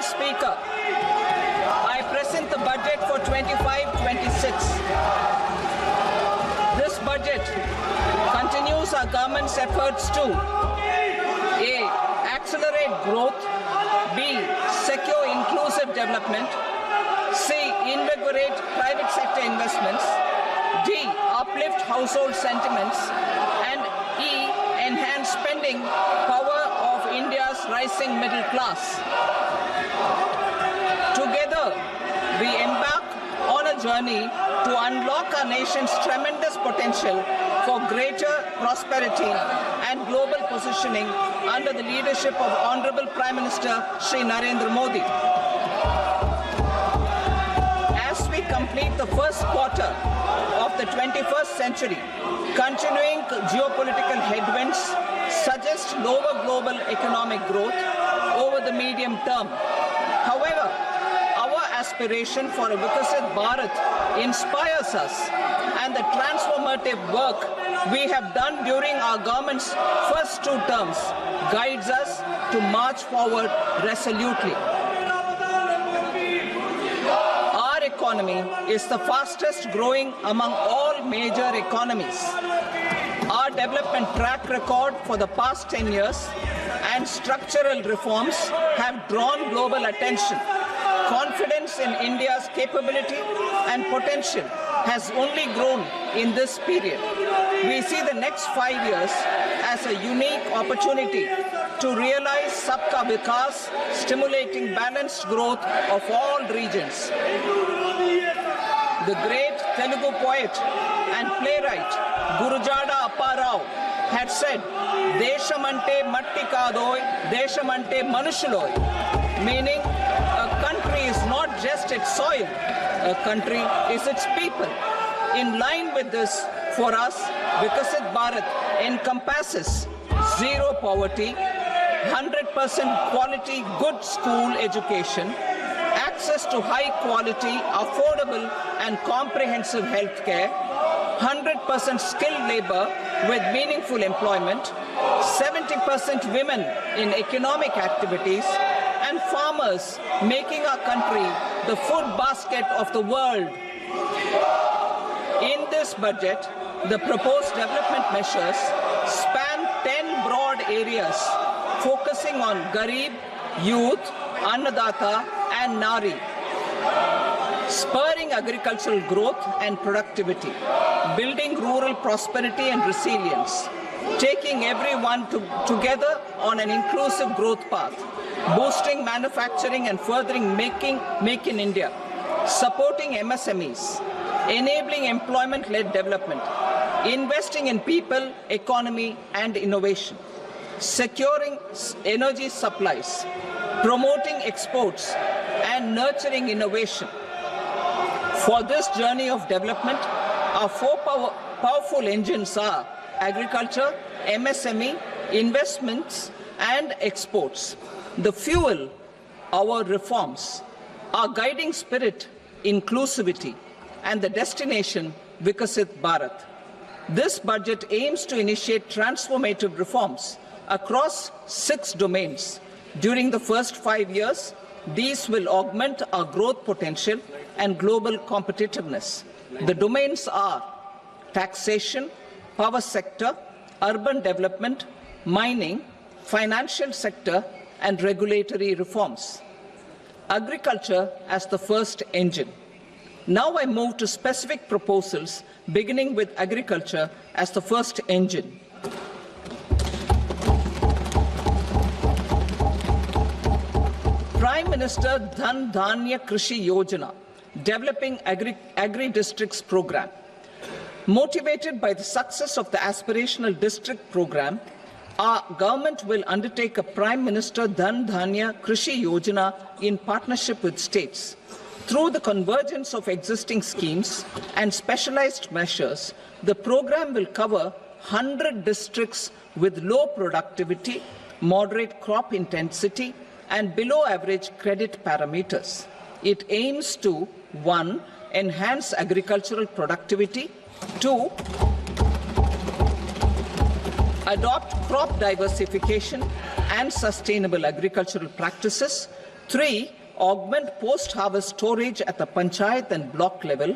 Speaker, I present the budget for 25-26. This budget continues our government's efforts to A. Accelerate growth, B. Secure inclusive development, C. Invigorate private sector investments, D. Uplift household sentiments, and E. Enhance spending power of India's rising middle class. Together, we embark on a journey to unlock our nation's tremendous potential for greater prosperity and global positioning under the leadership of Honorable Prime Minister Shri Narendra Modi. As we complete the first quarter of the 21st century, continuing geopolitical headwinds suggest lower global economic growth over the medium term. However, our aspiration for a Vikasit Bharat inspires us, and the transformative work we have done during our government's first 2 terms guides us to march forward resolutely. Our economy is the fastest growing among all major economies. Our development track record for the past 10 years and structural reforms have drawn global attention. Confidence in India's capability and potential has only grown in this period. We see the next 5 years as a unique opportunity to realize Sabka Vikas, stimulating balanced growth of all regions. The great Telugu poet and playwright Gurujada Apparao had said, "Deshamante matti kadoy, deshamante manushuloy," meaning a country is not just its soil, a country is its people. In line with this, for us, Vikasit Bharat encompasses zero poverty, 100% quality good school education, access to high quality, affordable and comprehensive health care, 100% skilled labor with meaningful employment, 70% women in economic activities, and farmers making our country the food basket of the world. In this budget, the proposed development measures span 10 broad areas, focusing on Garib, youth, Annadata, and Nari, spurring agricultural growth and productivity, building rural prosperity and resilience, taking everyone together on an inclusive growth path, boosting manufacturing and furthering Make in India, supporting MSMEs, enabling employment-led development, investing in people, economy, and innovation, securing energy supplies, promoting exports, and nurturing innovation. For this journey of development, our 4 powerful engines are agriculture, MSME, investments, and exports. The fuel, our reforms, our guiding spirit, inclusivity, and the destination, Vikasit Bharat. This budget aims to initiate transformative reforms across 6 domains. During the first 5 years, these will augment our growth potential and global competitiveness. The domains are taxation, power sector, urban development, mining, financial sector, and regulatory reforms. Agriculture as the first engine. Now I move to specific proposals, beginning with agriculture as the first engine. Prime Minister Dhan Dhanya Krishi Yojana, developing agri-districts program. Motivated by the success of the aspirational district program, our government will undertake a Prime Minister Dhan Dhanya Krishi Yojana in partnership with states. Through the convergence of existing schemes and specialized measures, the program will cover 100 districts with low productivity, moderate crop intensity, and below average credit parameters. It aims to 1. Enhance agricultural productivity, 2. Adopt crop diversification and sustainable agricultural practices, 3. Augment post-harvest storage at the panchayat and block level.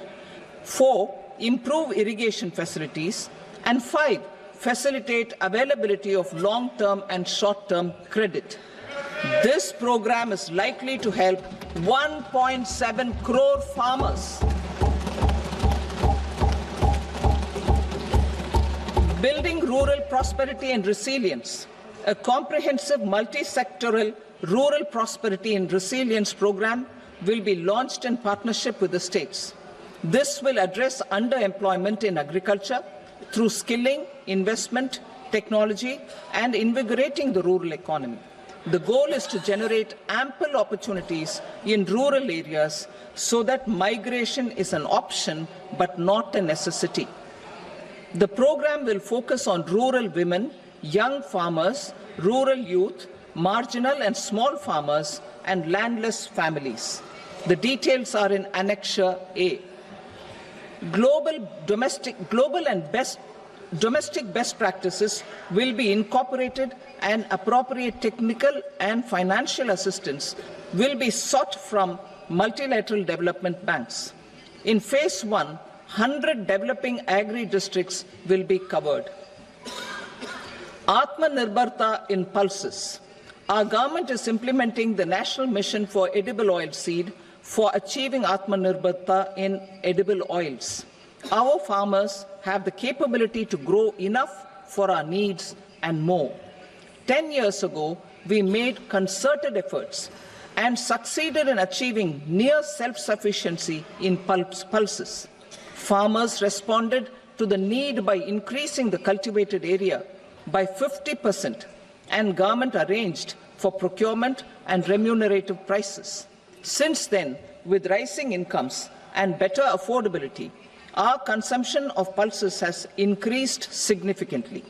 4. Improve irrigation facilities. And 5. Facilitate availability of long-term and short-term credit. This program is likely to help 1.7 crore farmers. Building rural prosperity and resilience. A comprehensive multi-sectoral rural prosperity and resilience program will be launched in partnership with the states. This will address underemployment in agriculture through skilling, investment, technology, and invigorating the rural economy. The goal is to generate ample opportunities in rural areas so that migration is an option but not a necessity. The program will focus on rural women, young farmers, rural youth, marginal and small farmers, and landless families. The details are in Annexure A. Domestic best practices will be incorporated, and appropriate technical and financial assistance will be sought from multilateral development banks. In Phase 1, 100 developing agri-districts will be covered. Atmanirbharta in pulses. Our government is implementing the National Mission for Edible Oilseed for achieving Atmanirbharta in edible oils. Our farmers have the capability to grow enough for our needs and more. 10 years ago, we made concerted efforts and succeeded in achieving near self-sufficiency in pulses. Farmers responded to the need by increasing the cultivated area by 50%, and government arranged for procurement and remunerative prices. Since then, with rising incomes and better affordability, our consumption of pulses has increased significantly.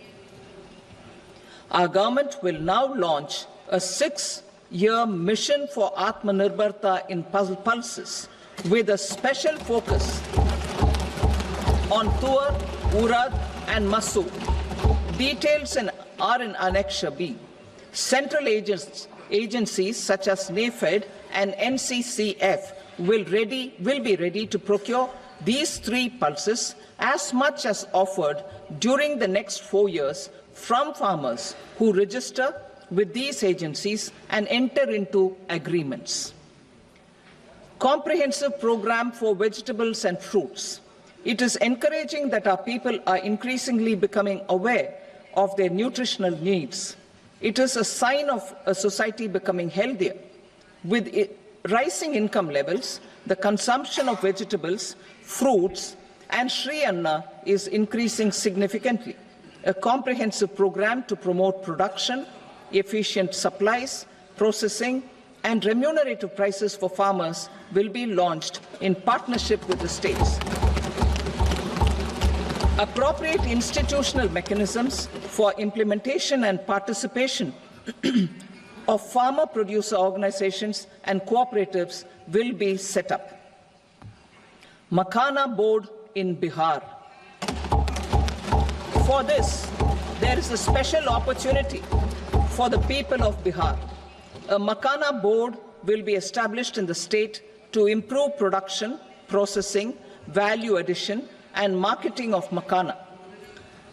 Our government will now launch a 6-year mission for Atmanirbharta in pulses with a special focus on tuar, urad and masoor. Details are in Annexure B. Central agencies such as NAFED and NCCF will be ready to procure these 3 pulses as much as offered during the next 4 years from farmers who register with these agencies and enter into agreements. Comprehensive program for vegetables and fruits. It is encouraging that our people are increasingly becoming aware of their nutritional needs. It is a sign of a society becoming healthier. With rising income levels, the consumption of vegetables, fruits, and Shri Anna is increasing significantly. A comprehensive program to promote production, efficient supplies, processing, and remunerative prices for farmers will be launched in partnership with the states. Appropriate institutional mechanisms for implementation and participation of farmer producer organizations and cooperatives will be set up. Makhana board in Bihar. For this, there is a special opportunity for the people of Bihar. A Makhana board will be established in the state to improve production, processing, value addition, and marketing of makhana.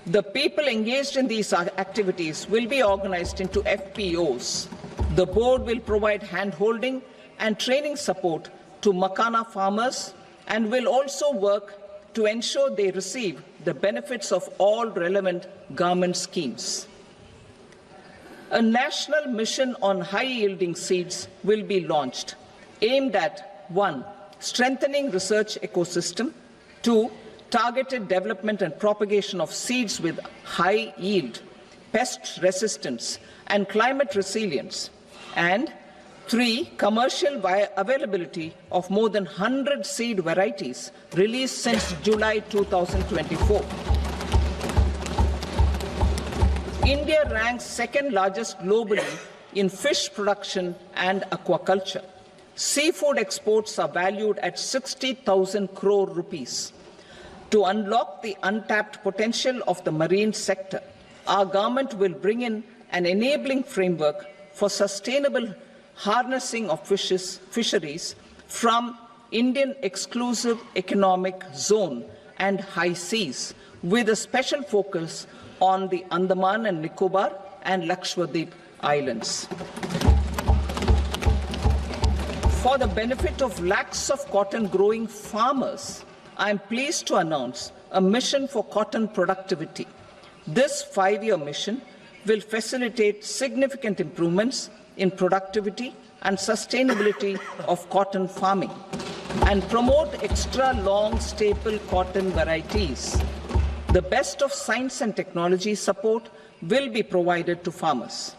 The people engaged in these activities will be organized into FPOs. The board will provide hand-holding and training support to makhana farmers and will also work to ensure they receive the benefits of all relevant government schemes. A national mission on high-yielding seeds will be launched, aimed at 1. Strengthening research ecosystem, 2. Targeted development and propagation of seeds with high yield, pest resistance, and climate resilience, and 3. Commercial availability of more than 100 seed varieties released since July 2024. India ranks second largest globally in fish production and aquaculture. Seafood exports are valued at 60,000 crore rupees. To unlock the untapped potential of the marine sector, our government will bring in an enabling framework for sustainable harnessing of fisheries from Indian exclusive economic zone and high seas, with a special focus on the Andaman and Nicobar and Lakshadweep islands. For the benefit of lakhs of cotton growing farmers, I am pleased to announce a mission for cotton productivity. This 5-year mission will facilitate significant improvements in productivity and sustainability of cotton farming and promote extra long staple cotton varieties. The best of science and technology support will be provided to farmers.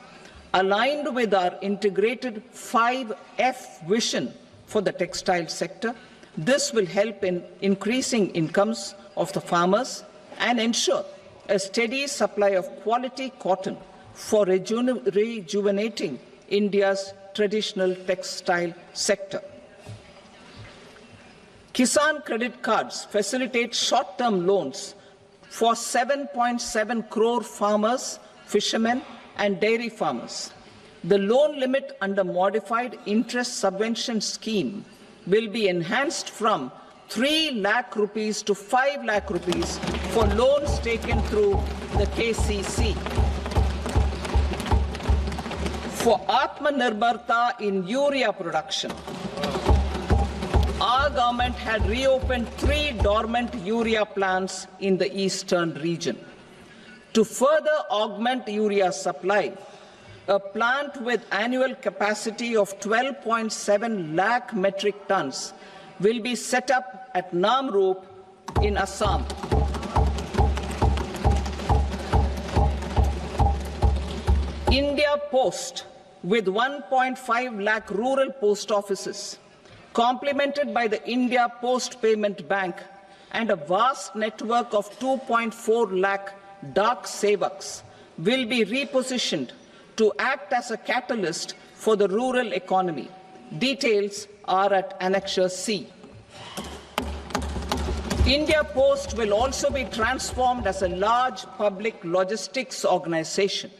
Aligned with our integrated 5F vision for the textile sector, this will help in increasing incomes of the farmers and ensure a steady supply of quality cotton for rejuvenating India's traditional textile sector. Kisan credit cards facilitate short-term loans for 7.7 crore farmers, fishermen, and dairy farmers. The loan limit under modified interest subvention scheme will be enhanced from 3 lakh rupees to 5 lakh rupees for loans taken through the KCC. For Atmanirbharta in urea production, our government had reopened 3 dormant urea plants in the eastern region. To further augment urea supply, a plant with annual capacity of 12.7 lakh metric tons will be set up at Namrup in Assam. India Post, with 1.5 lakh rural post offices, complemented by the India Post Payment Bank and a vast network of 2.4 lakh Dak Sevaks, will be repositioned to act as a catalyst for the rural economy. Details are at Annexure C. India Post will also be transformed as a large public logistics organization.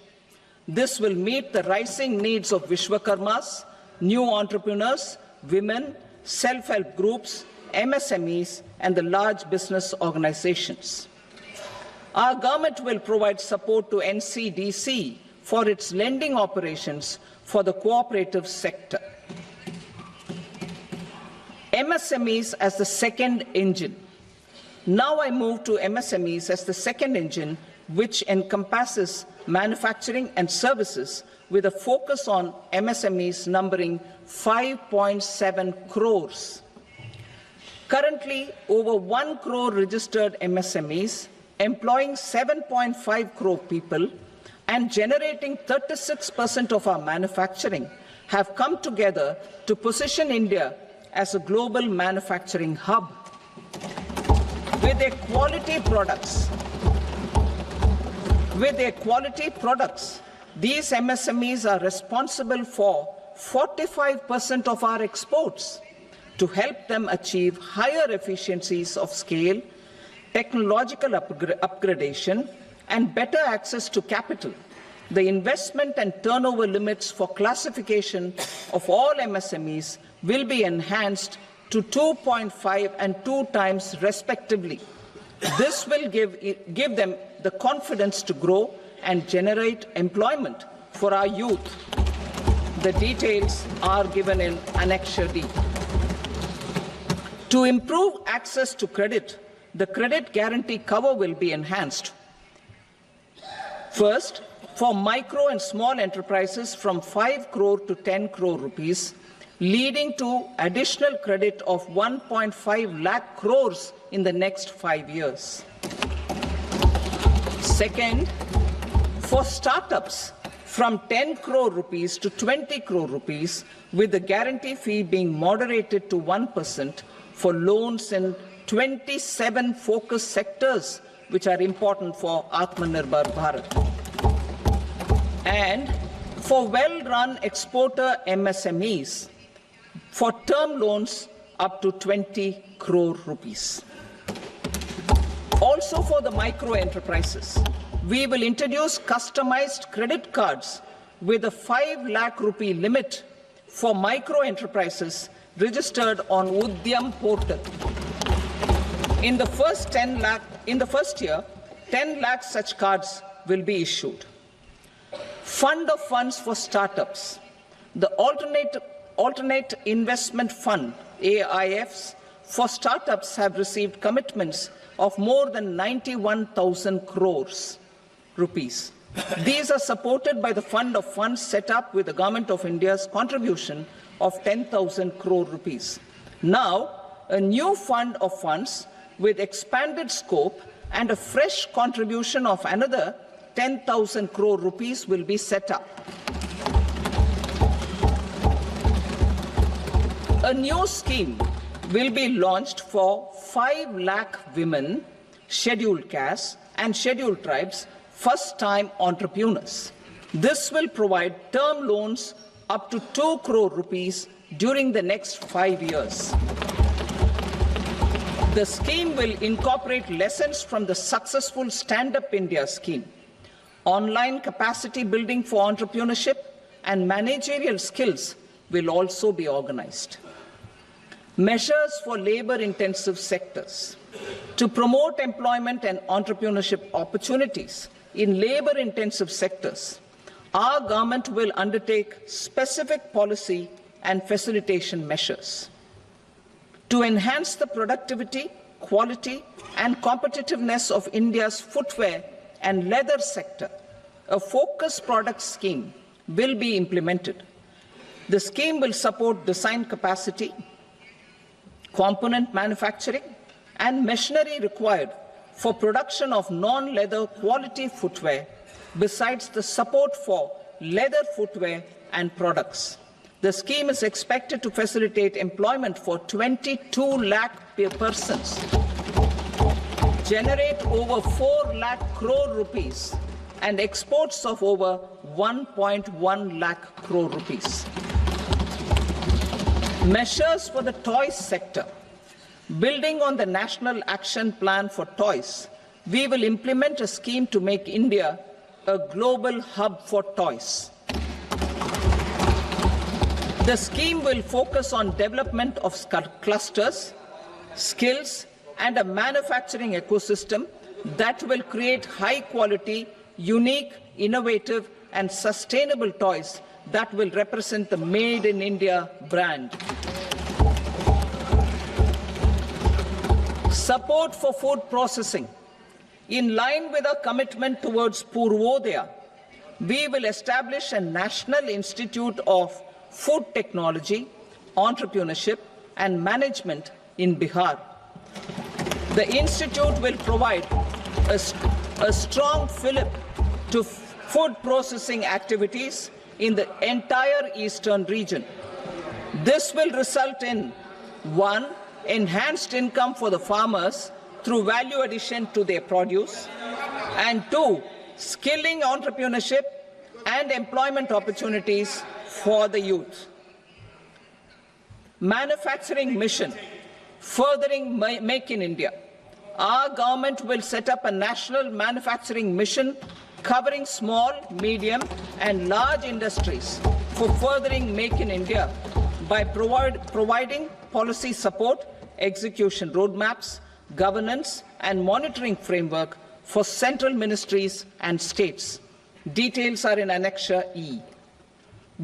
This will meet the rising needs of Vishwakarmas, new entrepreneurs, women, self-help groups, MSMEs, and the large business organizations. Our government will provide support to NCDC for its lending operations for the cooperative sector. MSMEs as the second engine. Now I move to MSMEs as the second engine, which encompasses manufacturing and services with a focus on MSMEs numbering 5.7 crores. Currently, over 1 crore registered MSMEs, employing 7.5 crore people and generating 36% of our manufacturing, have come together to position India as a global manufacturing hub. With their quality products, these MSMEs are responsible for 45% of our exports. To help them achieve higher efficiencies of scale, technological upgradation, and better access to capital, the investment and turnover limits for classification of all MSMEs will be enhanced to 2.5 and 2 times respectively. This will give them the confidence to grow and generate employment for our youth. The details are given in Annexure D. To improve access to credit, the credit guarantee cover will be enhanced. First, for micro and small enterprises from 5 crore to 10 crore rupees, leading to additional credit of 1.5 lakh crores in the next 5 years. Second, for startups from 10 crore rupees to 20 crore rupees, with the guarantee fee being moderated to 1% for loans in 27 focus sectors which are important for Atmanirbhar Bharat. And for well-run exporter MSMEs, for term loans up to 20 crore rupees. Also for the micro enterprises, we will introduce customized credit cards with a 5 lakh rupee limit for micro enterprises registered on Udaan portal. In the first year, 10 lakh such cards will be issued. Fund of funds for startups. The alternate investment fund, AIFs, for startups have received commitments of more than 91,000 crores rupees. These are supported by the fund of funds set up with the Government of India's contribution of 10,000 crore rupees. Now, a new fund of funds with expanded scope and a fresh contribution of another 10,000 crore rupees will be set up. A new scheme will be launched for 5 lakh women, scheduled castes and scheduled tribes, first-time entrepreneurs. This will provide term loans up to 2 crore rupees during the next 5 years. The scheme will incorporate lessons from the successful Stand Up India scheme. Online capacity building for entrepreneurship and managerial skills will also be organized. Measures for labor-intensive sectors. To promote employment and entrepreneurship opportunities in labor-intensive sectors, our government will undertake specific policy and facilitation measures. To enhance the productivity, quality, and competitiveness of India's footwear and leather sector, a focused product scheme will be implemented. The scheme will support design capacity, component manufacturing, and machinery required for production of non-leather quality footwear, besides the support for leather footwear and products. The scheme is expected to facilitate employment for 22 lakh persons, generate over 4 lakh crore rupees, and exports of over 1.1 lakh crore rupees. Measures for the toys sector. Building on the National Action Plan for Toys, we will implement a scheme to make India a global hub for toys. The scheme will focus on development of clusters, skills, and a manufacturing ecosystem that will create high-quality, unique, innovative, and sustainable toys that will represent the Made in India brand. Support for food processing. In line with our commitment towards Purvodaya, we will establish a National Institute of Food Technology, Entrepreneurship and Management in Bihar. The institute will provide a strong fillip to food processing activities in the entire eastern region. This will result in 1. Enhanced income for the farmers through value addition to their produce, and 2. Skilling entrepreneurship and employment opportunities for the youth. Manufacturing mission, furthering Make in India. Our government will set up a national manufacturing mission covering small, medium, and large industries for furthering Make in India by providing policy support, execution roadmaps, governance, and monitoring framework for central ministries and states. Details are in Annexure E.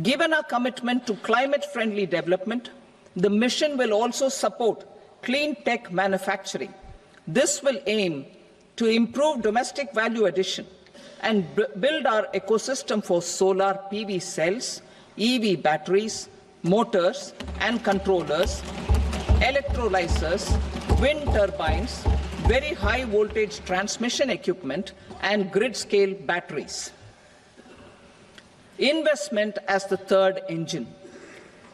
Given our commitment to climate-friendly development, the mission will also support clean tech manufacturing. This will aim to improve domestic value addition and build our ecosystem for solar PV cells, EV batteries, motors and controllers, electrolyzers, wind turbines, very high voltage transmission equipment, and grid-scale batteries. Investment as the third engine.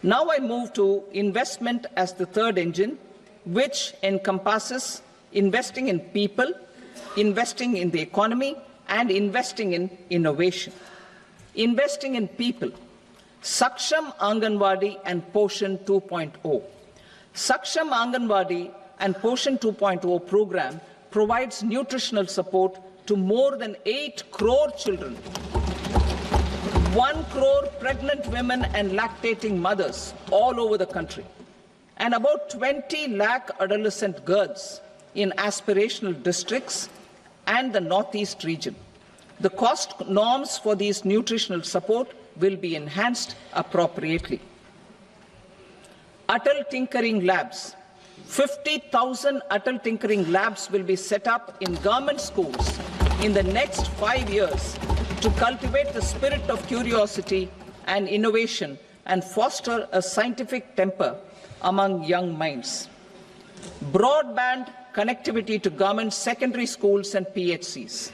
Now I move to investment as the third engine, which encompasses investing in people, investing in the economy, and investing in innovation. Investing in people. Saksham Anganwadi and Poshan 2.0. Saksham Anganwadi and Poshan 2.0 program provides nutritional support to more than 8 crore children. 1 crore pregnant women and lactating mothers all over the country, and about 20 lakh adolescent girls in aspirational districts and the Northeast region. The cost norms for these nutritional support will be enhanced appropriately. Atal Tinkering Labs. 50,000 Atal Tinkering Labs will be set up in government schools in the next 5 years to cultivate the spirit of curiosity and innovation and foster a scientific temper among young minds. Broadband connectivity to government secondary schools and PHCs.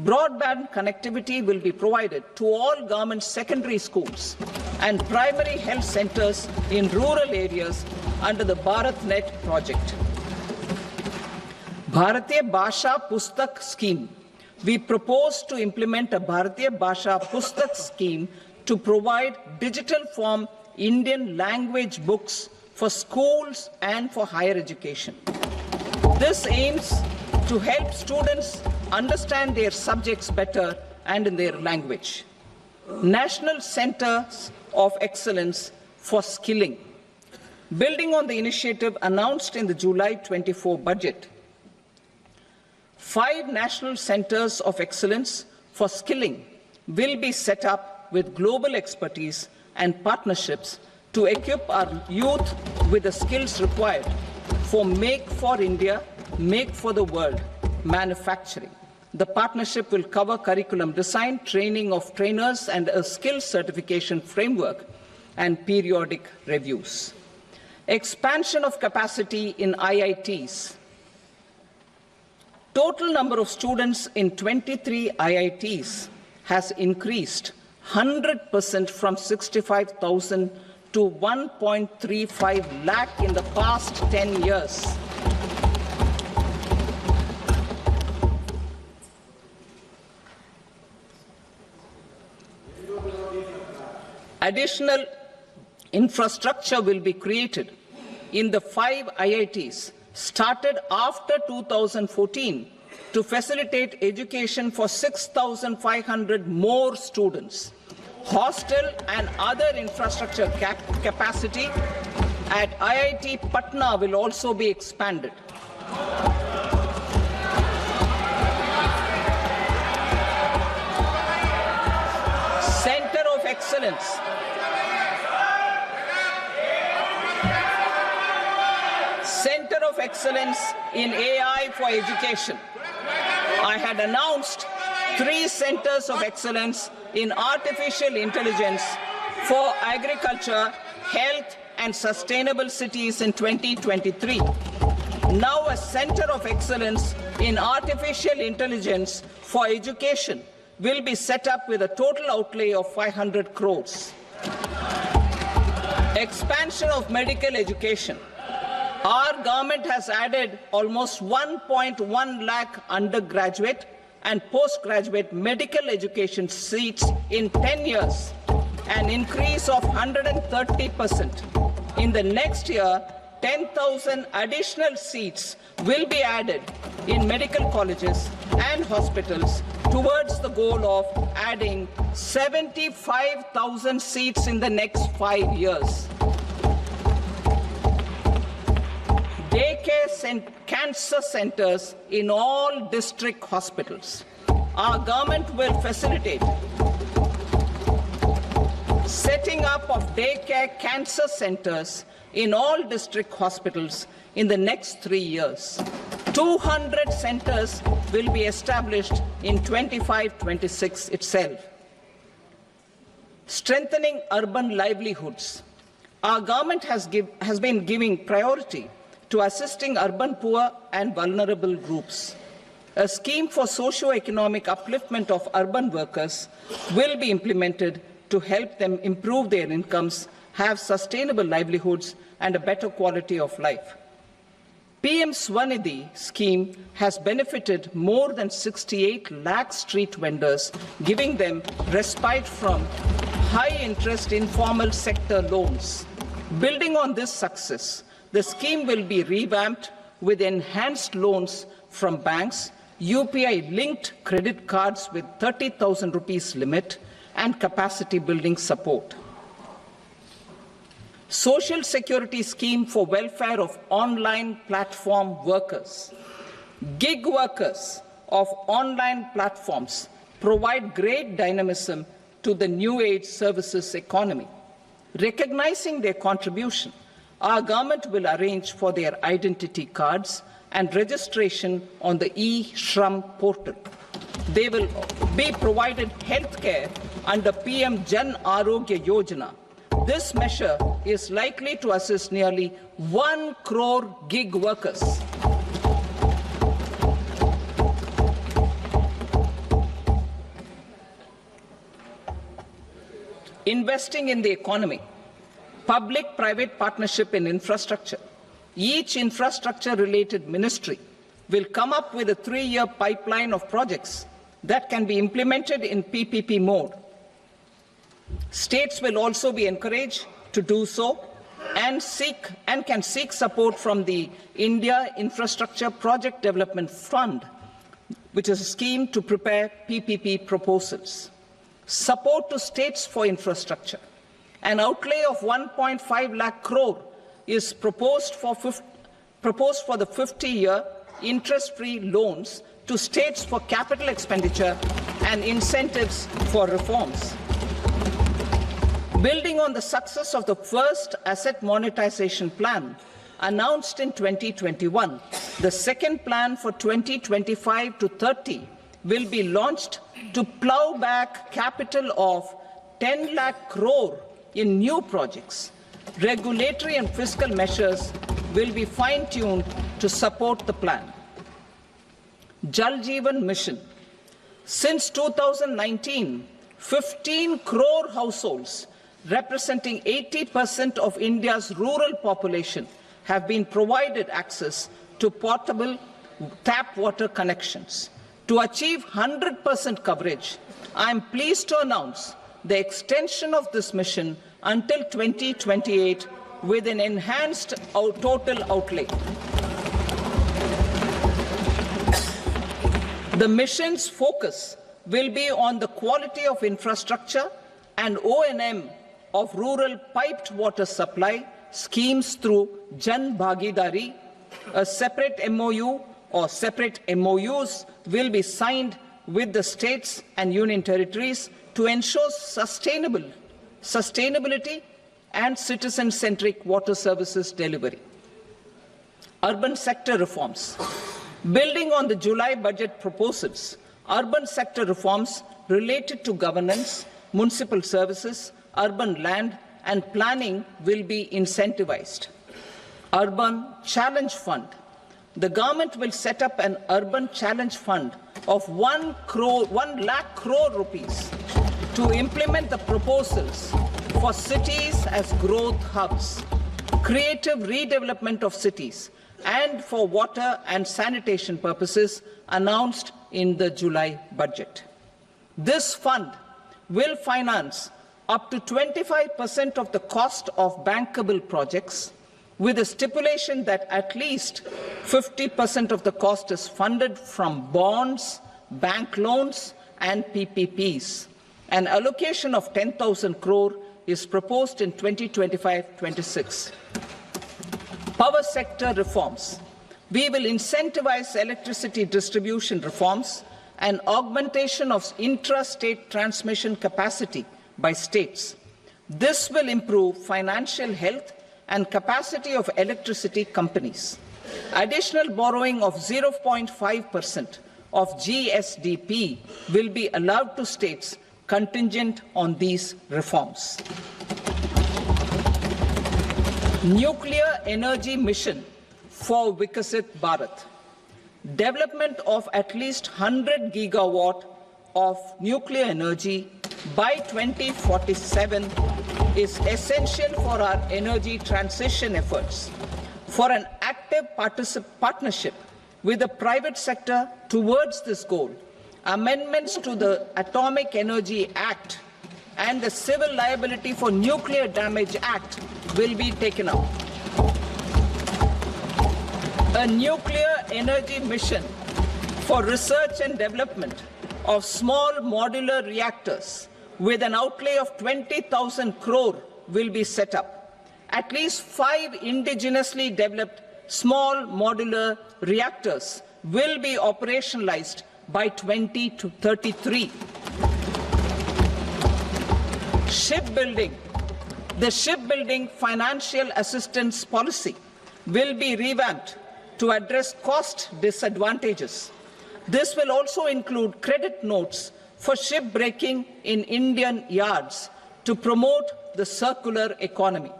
Broadband connectivity will be provided to all government secondary schools and primary health centers in rural areas under the BharatNet project. Bharatiya Bhasha Pustak Scheme. We propose to implement a Bharatiya Bhasha Pustak scheme to provide digital form Indian language books for schools and for higher education. This aims to help students understand their subjects better and in their language. National Centers of Excellence for Skilling. Building on the initiative announced in the July 24 budget, 5 national centers of excellence for skilling will be set up with global expertise and partnerships to equip our youth with the skills required for Make for India, Make for the World manufacturing. The partnership will cover curriculum design, training of trainers, and a skills certification framework and periodic reviews. Expansion of capacity in IITs. Total number of students in 23 IITs has increased 100% from 65,000 to 1.35 lakh in the past 10 years. Additional infrastructure will be created in the 5 IITs started after 2014 to facilitate education for 6,500 more students. Hostel and other infrastructure capacity at IIT Patna will also be expanded. Center of Excellence. Center of Excellence in AI for Education. I had announced 3 centers of excellence in artificial intelligence for agriculture, health, and sustainable cities in 2023. Now a center of excellence in artificial intelligence for education will be set up with a total outlay of 500 crores. Expansion of medical education. Our government has added almost 1.1 lakh undergraduate and postgraduate medical education seats in 10 years, an increase of 130%. In the next year, 10,000 additional seats will be added in medical colleges and hospitals towards the goal of adding 75,000 seats in the next 5 years. Daycare cancer centers in all district hospitals. Our government will facilitate setting up of daycare cancer centers in all district hospitals in the next 3 years. 200 centers will be established in 25-26 itself. Strengthening urban livelihoods. Our government has been giving priority to assisting urban poor and vulnerable groups. A scheme for socio-economic upliftment of urban workers will be implemented to help them improve their incomes, have sustainable livelihoods, and a better quality of life. PM Swanidhi scheme has benefited more than 68 lakh street vendors, giving them respite from high-interest informal sector loans. Building on this success, the scheme will be revamped with enhanced loans from banks, UPI-linked credit cards with 30,000 rupees limit, and capacity building support. Social Security scheme for welfare of online platform workers. Gig workers of online platforms provide great dynamism to the new age services economy. Recognizing their contribution, our government will arrange for their identity cards and registration on the e-Shram portal. They will be provided health care under PM Jan Arogya Yojana. This measure is likely to assist nearly 1 crore gig workers. Investing in the economy. Public-private partnership in infrastructure. Each infrastructure-related ministry will come up with a 3-year pipeline of projects that can be implemented in PPP mode. States will also be encouraged to do so and can seek support from the India Infrastructure Project Development Fund, which is a scheme to prepare PPP proposals. Support to states for infrastructure. An outlay of 1.5 lakh crore is proposed for the 50-year interest-free loans to states for capital expenditure and incentives for reforms. Building on the success of the first asset monetization plan announced in 2021, the second plan for 2025 to 30 will be launched to plow back capital of 10 lakh crore in new projects. Regulatory and fiscal measures will be fine-tuned to support the plan. Jal Jeevan Mission. Since 2019, 15 crore households representing 80% of India's rural population have been provided access to portable tap water connections. To achieve 100% coverage, I am pleased to announce the extension of this mission until 2028 with an enhanced total outlay. The mission's focus will be on the quality of infrastructure and O&M of rural piped water supply schemes through Jan Bhagidari. A separate MOU or separate MOUs will be signed with the states and union territories to ensure sustainability and citizen-centric water services delivery. Urban sector reforms. Building on the July budget proposals, urban sector reforms related to governance, municipal services, urban land and planning will be incentivized. Urban Challenge Fund. The government will set up an urban challenge fund of 1 lakh crore rupees to implement the proposals for cities as growth hubs, creative redevelopment of cities, and for water and sanitation purposes announced in the July budget. This fund will finance up to 25% of the cost of bankable projects, with a stipulation that at least 50% of the cost is funded from bonds, bank loans, and PPPs. An allocation of 10,000 crore is proposed in 2025-26. Power sector reforms. We will incentivize electricity distribution reforms and augmentation of intra-state transmission capacity by states. This will improve financial health and capacity of electricity companies. Additional borrowing of 0.5% of GSDP will be allowed to states contingent on these reforms. Nuclear energy mission for Vikasit Bharat. Development of at least 100 gigawatt of nuclear energy by 2047 is essential for our energy transition efforts. For an active partnership with the private sector towards this goal, amendments to the Atomic Energy Act and the Civil Liability for Nuclear Damage Act will be taken up. A nuclear energy mission for research and development of small modular reactors with an outlay of 20,000 crore will be set up. At least 5 indigenously developed small modular reactors will be operationalized by 2033. Shipbuilding. The shipbuilding financial assistance policy will be revamped to address cost disadvantages. This will also include credit notes for shipbreaking in Indian yards to promote the circular economy.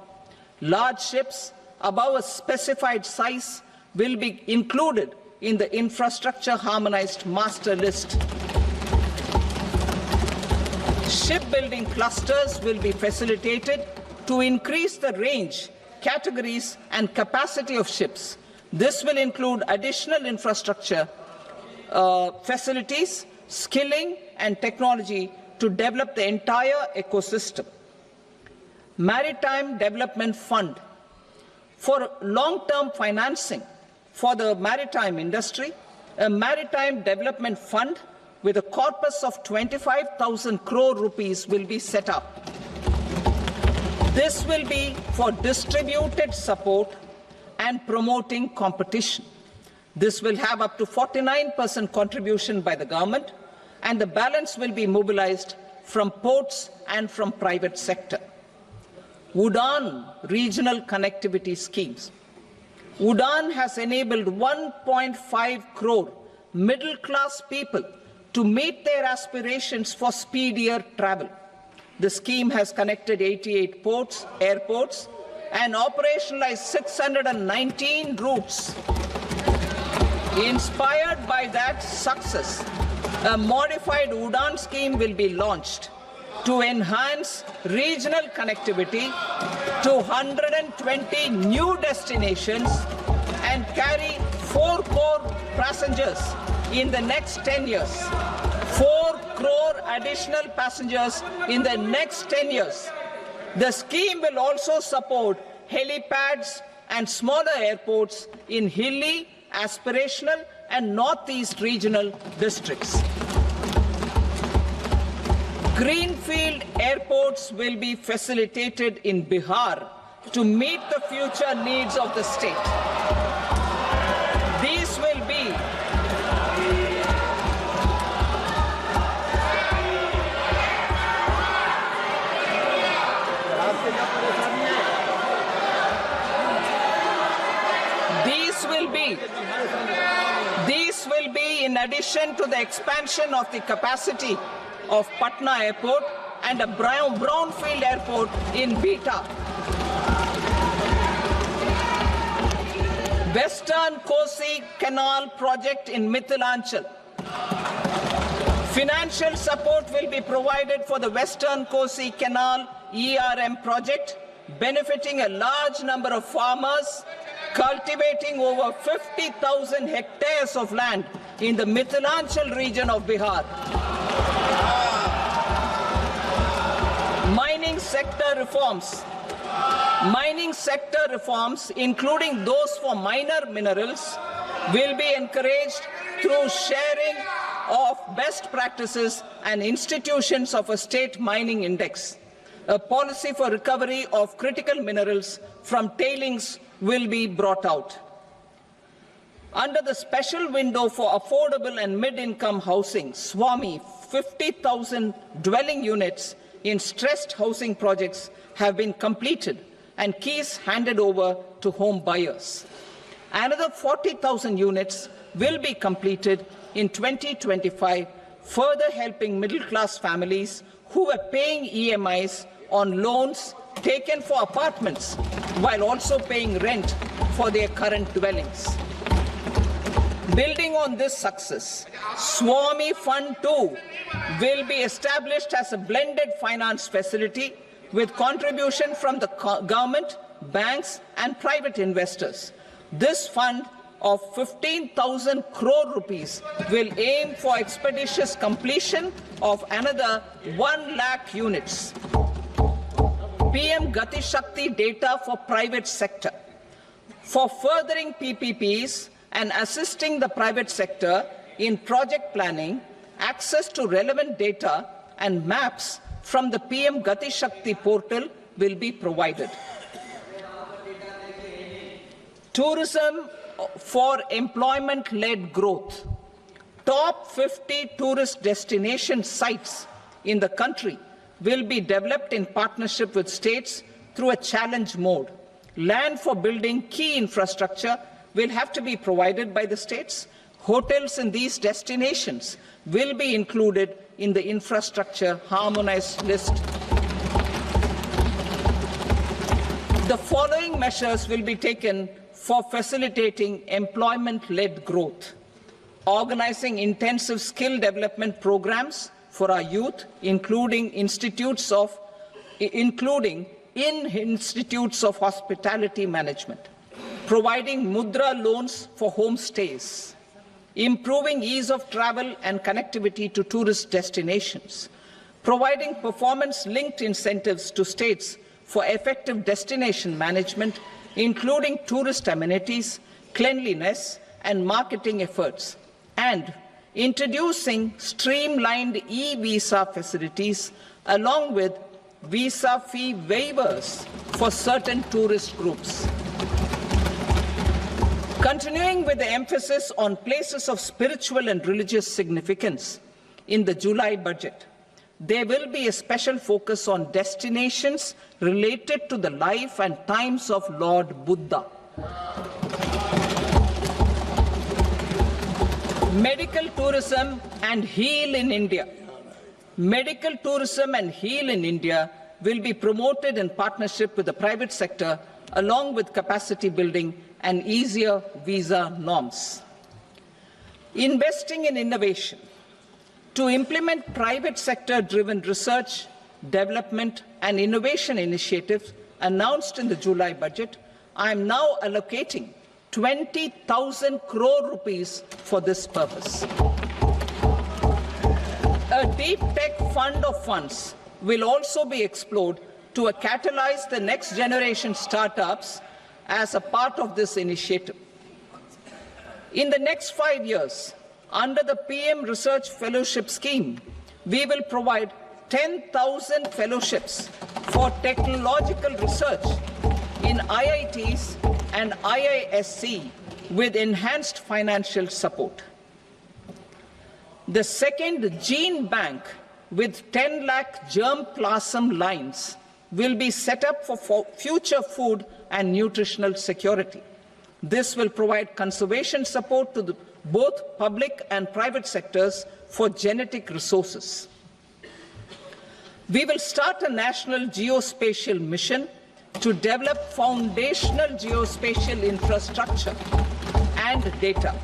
Large ships above a specified size will be included in the infrastructure harmonized master list. Shipbuilding clusters will be facilitated to increase the range, categories and capacity of ships. This will include additional infrastructure, facilities, skilling and technology to develop the entire ecosystem. Maritime Development Fund. For long-term financing for the maritime industry, a Maritime Development Fund with a corpus of 25,000 crore rupees will be set up. This will be for distributed support and promoting competition. This will have up to 49% contribution by the government, and the balance will be mobilized from ports and from private sector. Udaan regional connectivity schemes. Udaan has enabled 1.5 crore middle-class people to meet their aspirations for speedier travel. The scheme has connected 88 airports, and operationalized 619 routes. Inspired by that success, a modified Udaan scheme will be launched to enhance regional connectivity to 120 new destinations and carry 4 crore passengers in the next 10 years. 4 crore additional passengers in the next 10 years. The scheme will also support helipads and smaller airports in hilly, aspirational and northeast regional districts. Greenfield airports will be facilitated in Bihar to meet the future needs of the state. These will be in addition to the expansion of the capacity of Patna Airport and a brownfield airport in Beta. Western Kosi Canal project in Mithilanchal. Financial support will be provided for the Western Kosi Canal ERM project, benefiting a large number of farmers, cultivating over 50,000 hectares of land in the Mithilanchal region of Bihar. Mining sector reforms. Mining sector reforms, including those for minor minerals, will be encouraged through sharing of best practices and institutions of a state mining index. A policy for recovery of critical minerals from tailings will be brought out. Under the special window for affordable and mid-income housing, SWAMI, 50,000 dwelling units in stressed housing projects have been completed and keys handed over to home buyers. Another 40,000 units will be completed in 2025, further helping middle-class families who are paying EMIs on loans taken for apartments while also paying rent for their current dwellings. Building on this success, SWAMI Fund 2 will be established as a blended finance facility with contribution from the government, banks and private investors. This fund of 15,000 crore rupees will aim for expeditious completion of another 1 lakh units. PM Gati Shakti data for private sector. For furthering PPPs and assisting the private sector in project planning, access to relevant data and maps from the PM Gati Shakti portal will be provided. Tourism for employment-led growth. Top 50 tourist destination sites in the country will be developed in partnership with states through a challenge mode. Land for building key infrastructure will have to be provided by the states. Hotels in these destinations will be included in the infrastructure harmonized list. The following measures will be taken for facilitating employment-led growth. Organizing intensive skill development programs for our youth, including in institutes of hospitality management. Providing mudra loans for homestays. Improving ease of travel and connectivity to tourist destinations. Providing performance-linked incentives to states for effective destination management, including tourist amenities, cleanliness, and marketing efforts. And introducing streamlined e-visa facilities along with visa fee waivers for certain tourist groups. Continuing with the emphasis on places of spiritual and religious significance, in the July budget, there will be a special focus on destinations related to the life and times of Lord Buddha. Medical tourism and heal in India. Medical tourism and heal in India will be promoted in partnership with the private sector, along with capacity building and easier visa norms. Investing in innovation. To implement private sector-driven research, development and innovation initiatives announced in the July budget, I am now allocating 20,000 crore rupees for this purpose. A deep tech fund of funds will also be explored to catalyze the next generation startups as a part of this initiative. In the next 5 years, under the PM Research Fellowship Scheme, we will provide 10,000 fellowships for technological research in IITs and IISc with enhanced financial support. The second gene bank with 10 lakh germ plasm lines will be set up for future food and nutritional security. This will provide conservation support to both public and private sectors for genetic resources. We will start a national geospatial mission to develop foundational geospatial infrastructure and data.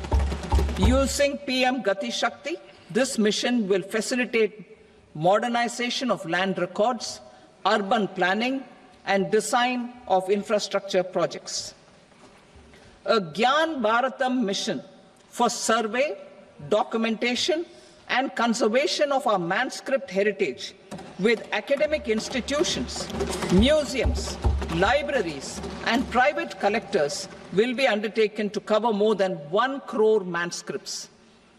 Using PM Gati Shakti, this mission will facilitate modernization of land records, urban planning, and design of infrastructure projects. A Gyan Bharatam mission for survey, documentation, and conservation of our manuscript heritage with academic institutions, museums, libraries, and private collectors will be undertaken to cover more than 1 crore manuscripts.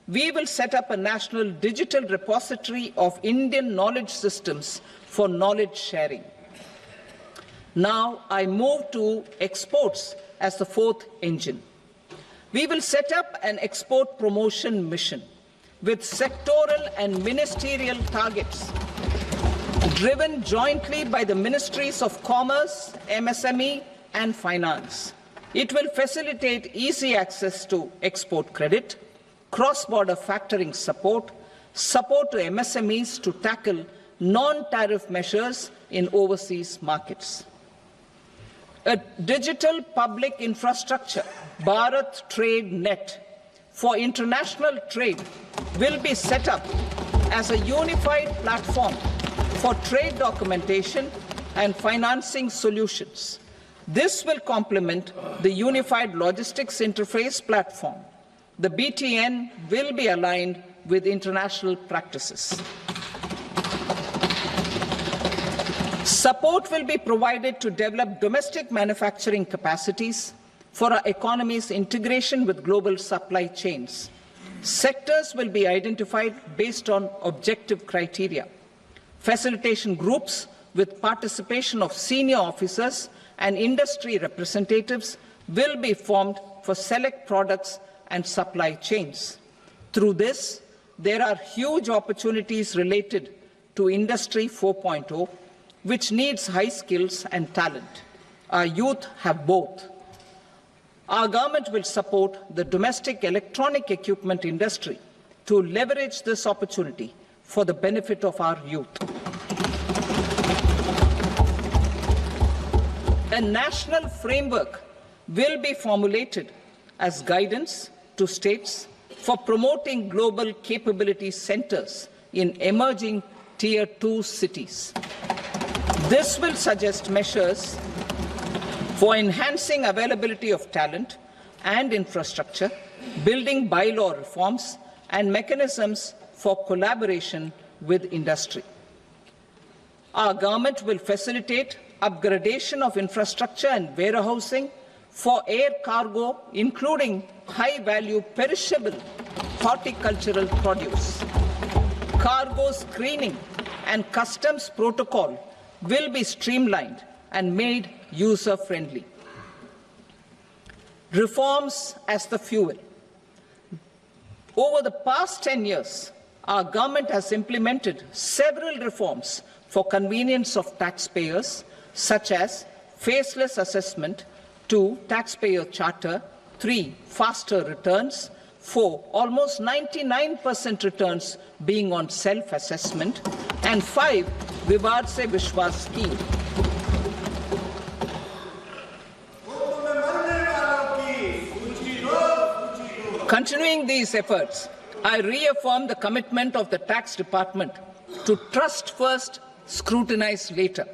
We will set up a national digital repository of Indian knowledge systems for knowledge sharing. Now I move to exports as the fourth engine. We will set up an export promotion mission with sectoral and ministerial targets driven jointly by the Ministries of Commerce, MSME, and Finance. It will facilitate easy access to export credit, cross-border factoring support, support to MSMEs to tackle non-tariff measures in overseas markets. A digital public infrastructure, Bharat Trade Net, for international trade will be set up as a unified platform for trade documentation and financing solutions. This will complement the Unified Logistics Interface platform. The BTN will be aligned with international practices. Support will be provided to develop domestic manufacturing capacities for our economy's integration with global supply chains. Sectors will be identified based on objective criteria. Facilitation groups with participation of senior officers and industry representatives will be formed for select products and supply chains. Through this, there are huge opportunities related to Industry 4.0, which needs high skills and talent. Our youth have both. Our government will support the domestic electronic equipment industry to leverage this opportunity for the benefit of our youth. A national framework will be formulated as guidance to states for promoting global capability centers in emerging Tier 2 cities. This will suggest measures for enhancing availability of talent and infrastructure, building bylaw reforms, and mechanisms for collaboration with industry. Our government will facilitate upgradation of infrastructure and warehousing for air cargo, including high-value perishable horticultural produce. Cargo screening and customs protocol will be streamlined and made user-friendly. Reforms as the fuel. Over the past 10 years, our government has implemented several reforms for convenience of taxpayers, such as faceless assessment, 2, taxpayer charter, 3, faster returns, 4, almost 99% returns being on self-assessment, and 5, Vivad Se Vishwas scheme. Continuing these efforts, I reaffirm the commitment of the Tax Department to trust first, scrutinize later.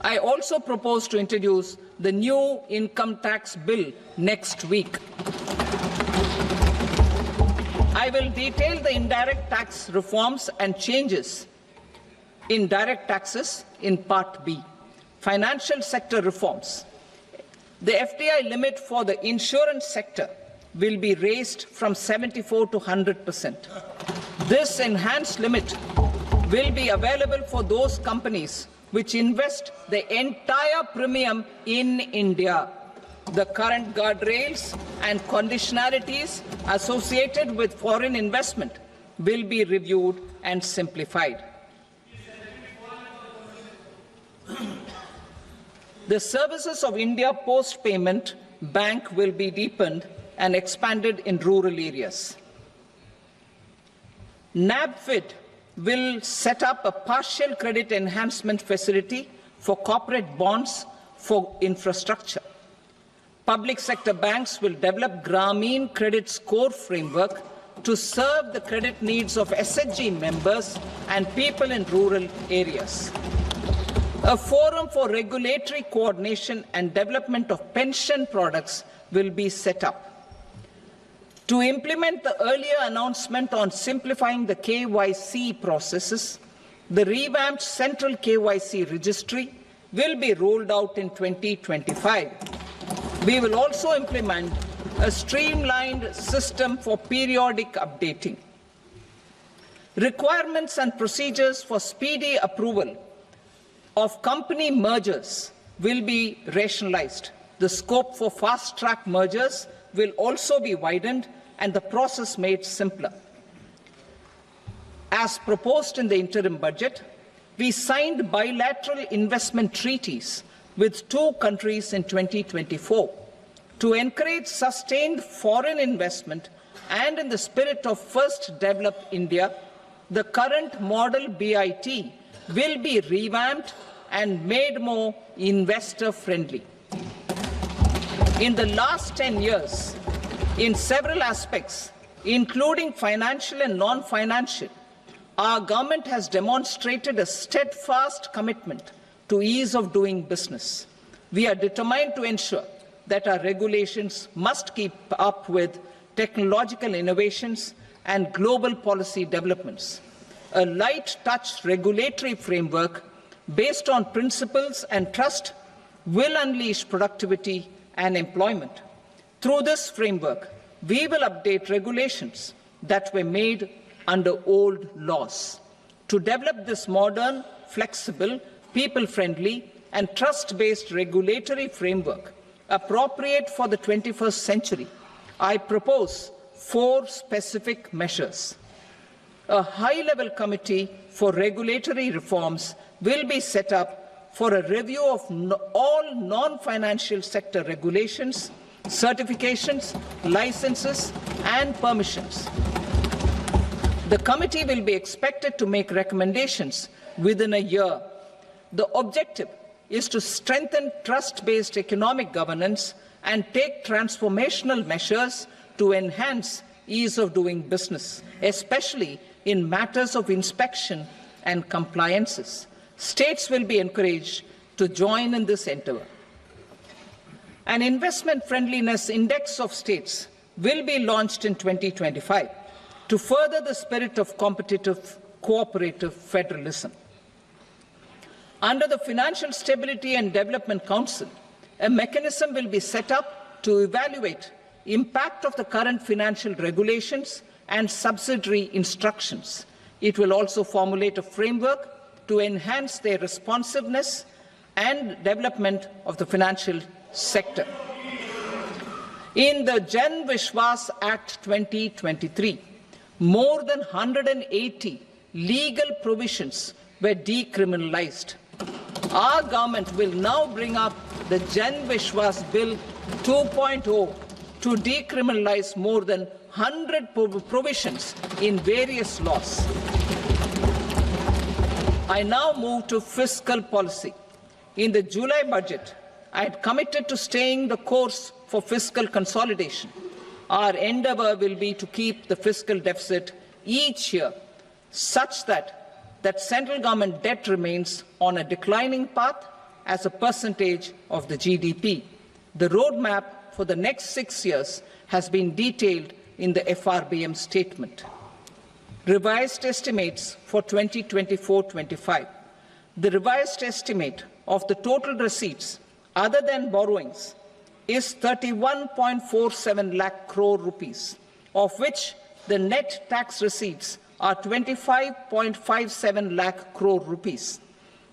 I also propose to introduce the new income tax bill next week. I will detail the indirect tax reforms and changes in direct taxes in Part B. Financial sector reforms. The FDI limit for the insurance sector will be raised from 74 to 100%. This enhanced limit will be available for those companies which invest the entire premium in India. The current guardrails and conditionalities associated with foreign investment will be reviewed and simplified. The services of India Post Payment Bank will be deepened and expanded in rural areas. NABFID will set up a partial credit enhancement facility for corporate bonds for infrastructure. Public sector banks will develop Grameen Credit Score framework to serve the credit needs of SHG members and people in rural areas. A forum for regulatory coordination and development of pension products will be set up. To implement the earlier announcement on simplifying the KYC processes, the revamped Central KYC Registry will be rolled out in 2025. We will also implement a streamlined system for periodic updating. Requirements and procedures for speedy approval of company mergers will be rationalized. The scope for fast-track mergers will also be widened and the process made simpler. As proposed in the interim budget, we signed bilateral investment treaties with 2 countries in 2024 to encourage sustained foreign investment, and in the spirit of First Develop India, the current model BIT will be revamped and made more investor-friendly. In the last 10 years, in several aspects, including financial and non-financial, our government has demonstrated a steadfast commitment to ease of doing business. We are determined to ensure that our regulations must keep up with technological innovations and global policy developments. A light-touch regulatory framework based on principles and trust will unleash productivity and employment. Through this framework, we will update regulations that were made under old laws. To develop this modern, flexible, people-friendly and trust-based regulatory framework appropriate for the 21st century, I propose 4 specific measures. A high-level committee for regulatory reforms will be set up for a review of all non-financial sector regulations, certifications, licenses and permissions. The committee will be expected to make recommendations within a year. The objective is to strengthen trust-based economic governance and take transformational measures to enhance ease of doing business, especially in matters of inspection and compliances. States will be encouraged to join in this endeavour. An investment friendliness index of states will be launched in 2025 to further the spirit of competitive, cooperative federalism. Under the Financial Stability and Development Council, a mechanism will be set up to evaluate impact of the current financial regulations and subsidiary instructions. It will also formulate a framework to enhance their responsiveness and development of the financial sector. In the Jan Vishwas Act 2023, more than 180 legal provisions were decriminalized. Our government will now bring up the Jan Vishwas Bill 2.0 to decriminalize more than 100 provisions in various laws. I now move to fiscal policy. In the July budget, I had committed to staying the course for fiscal consolidation. Our endeavour will be to keep the fiscal deficit each year such that central government debt remains on a declining path as a percentage of the GDP. The roadmap for the next 6 years has been detailed in the FRBM statement. Revised estimates for 2024-25. The revised estimate of the total receipts other than borrowings is 31.47 lakh crore rupees, of which the net tax receipts are 25.57 lakh crore rupees.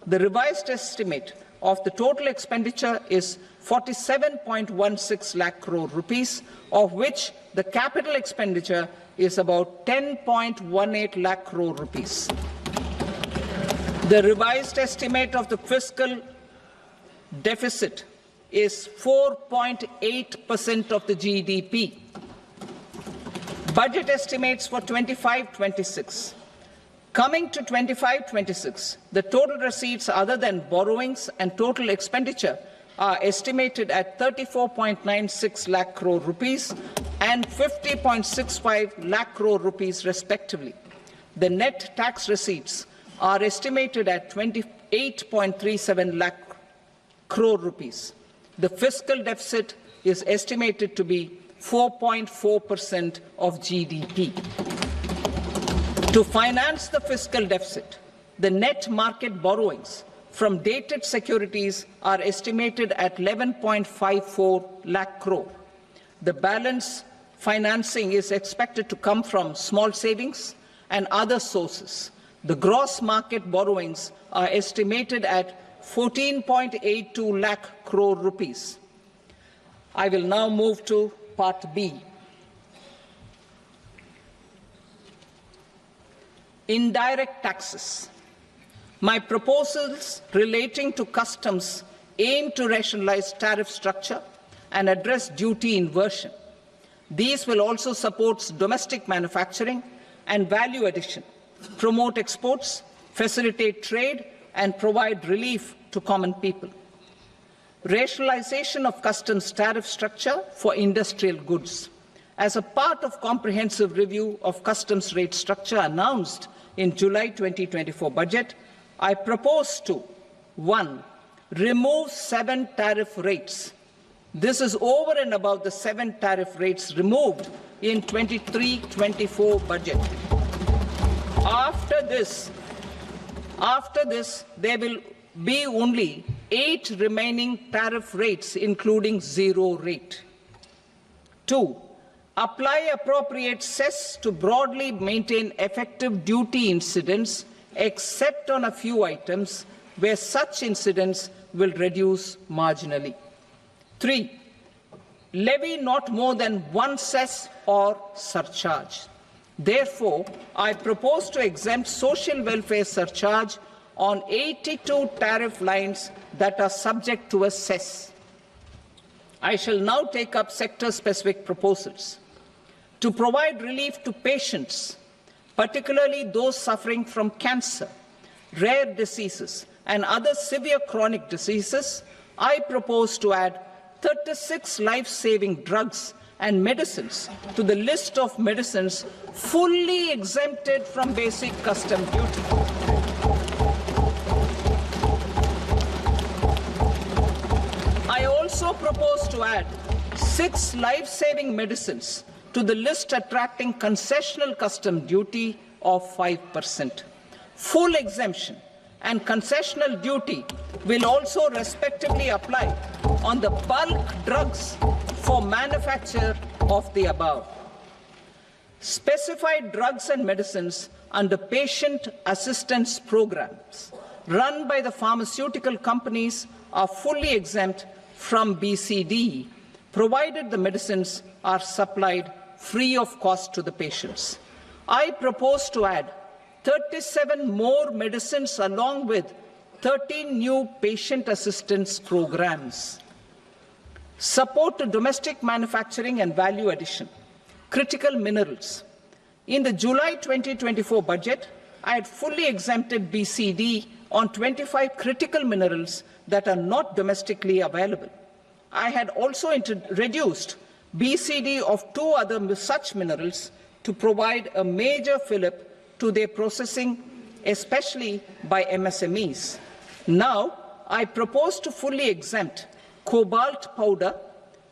The revised estimate of the total expenditure is 47.16 lakh crore rupees, of which the capital expenditure is about 10.18 lakh crore rupees. The revised estimate of the fiscal deficit is 4.8% of the GDP. Budget estimates for 25-26. Coming to 25-26, the total receipts other than borrowings and total expenditure are estimated at 34.96 lakh crore rupees and 50.65 lakh crore rupees respectively. The net tax receipts are estimated at 28.37 lakh crore rupees. The fiscal deficit is estimated to be 4.4% of GDP. To finance the fiscal deficit, the net market borrowings from dated securities are estimated at 11.54 lakh crore. The balance financing is expected to come from small savings and other sources. The gross market borrowings are estimated at 14.82 lakh crore rupees. I will now move to Part B. Indirect taxes. My proposals relating to customs aim to rationalize tariff structure and address duty inversion. These will also support domestic manufacturing and value addition, promote exports, facilitate trade, and provide relief to common people. Rationalization of customs tariff structure for industrial goods. As a part of comprehensive review of customs rate structure announced in July 2024 budget, I propose to 1. Remove 7 tariff rates. This is over and above the 7 tariff rates removed in 23-24 budget. After this, there will be only 8 remaining tariff rates, including 0 rate. 2. Apply appropriate cess to broadly maintain effective duty incidence except on a few items where such incidents will reduce marginally. 3. Levy not more than one cess or surcharge. Therefore, I propose to exempt social welfare surcharge on 82 tariff lines that are subject to a cess. I shall now take up sector-specific proposals. To provide relief to patients, particularly those suffering from cancer, rare diseases, and other severe chronic diseases, I propose to add 36 life-saving drugs and medicines to the list of medicines fully exempted from basic custom duty. I also propose to add 6 life-saving medicines to the list attracting concessional custom duty of 5%. Full exemption and concessional duty will also respectively apply on the bulk drugs for manufacture of the above. Specified drugs and medicines under patient assistance programs run by the pharmaceutical companies are fully exempt from BCD, provided the medicines are supplied free of cost to the patients. I propose to add 37 more medicines along with 13 new patient assistance programs. Support to domestic manufacturing and value addition. Critical minerals. In the July 2024 budget, I had fully exempted BCD on 25 critical minerals that are not domestically available. I had also reduced BCD of 2 other such minerals to provide a major fillip to their processing, especially by MSMEs. Now, I propose to fully exempt cobalt powder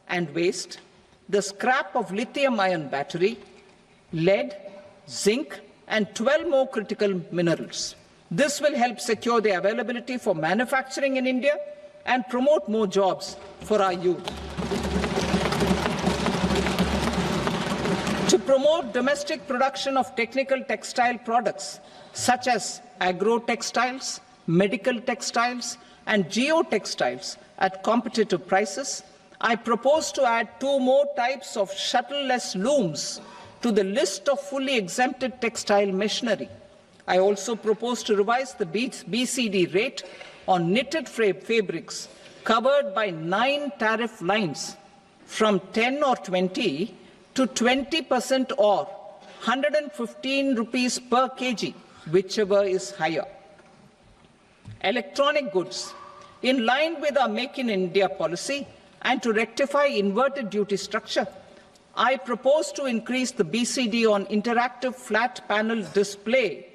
and waste, the scrap of lithium-ion battery, lead, zinc, and 12 more critical minerals. This will help secure their availability for manufacturing in India and promote more jobs for our youth. To promote domestic production of technical textile products such as agro-textiles, medical textiles, and geotextiles at competitive prices, I propose to add 2 more types of shuttle-less looms to the list of fully exempted textile machinery. I also propose to revise the BCD rate on knitted fabrics covered by 9 tariff lines from 10 or 20 to 20% or 115 rupees per kg, whichever is higher. Electronic goods. In line with our Make in India policy and to rectify inverted duty structure, I propose to increase the BCD on interactive flat panel display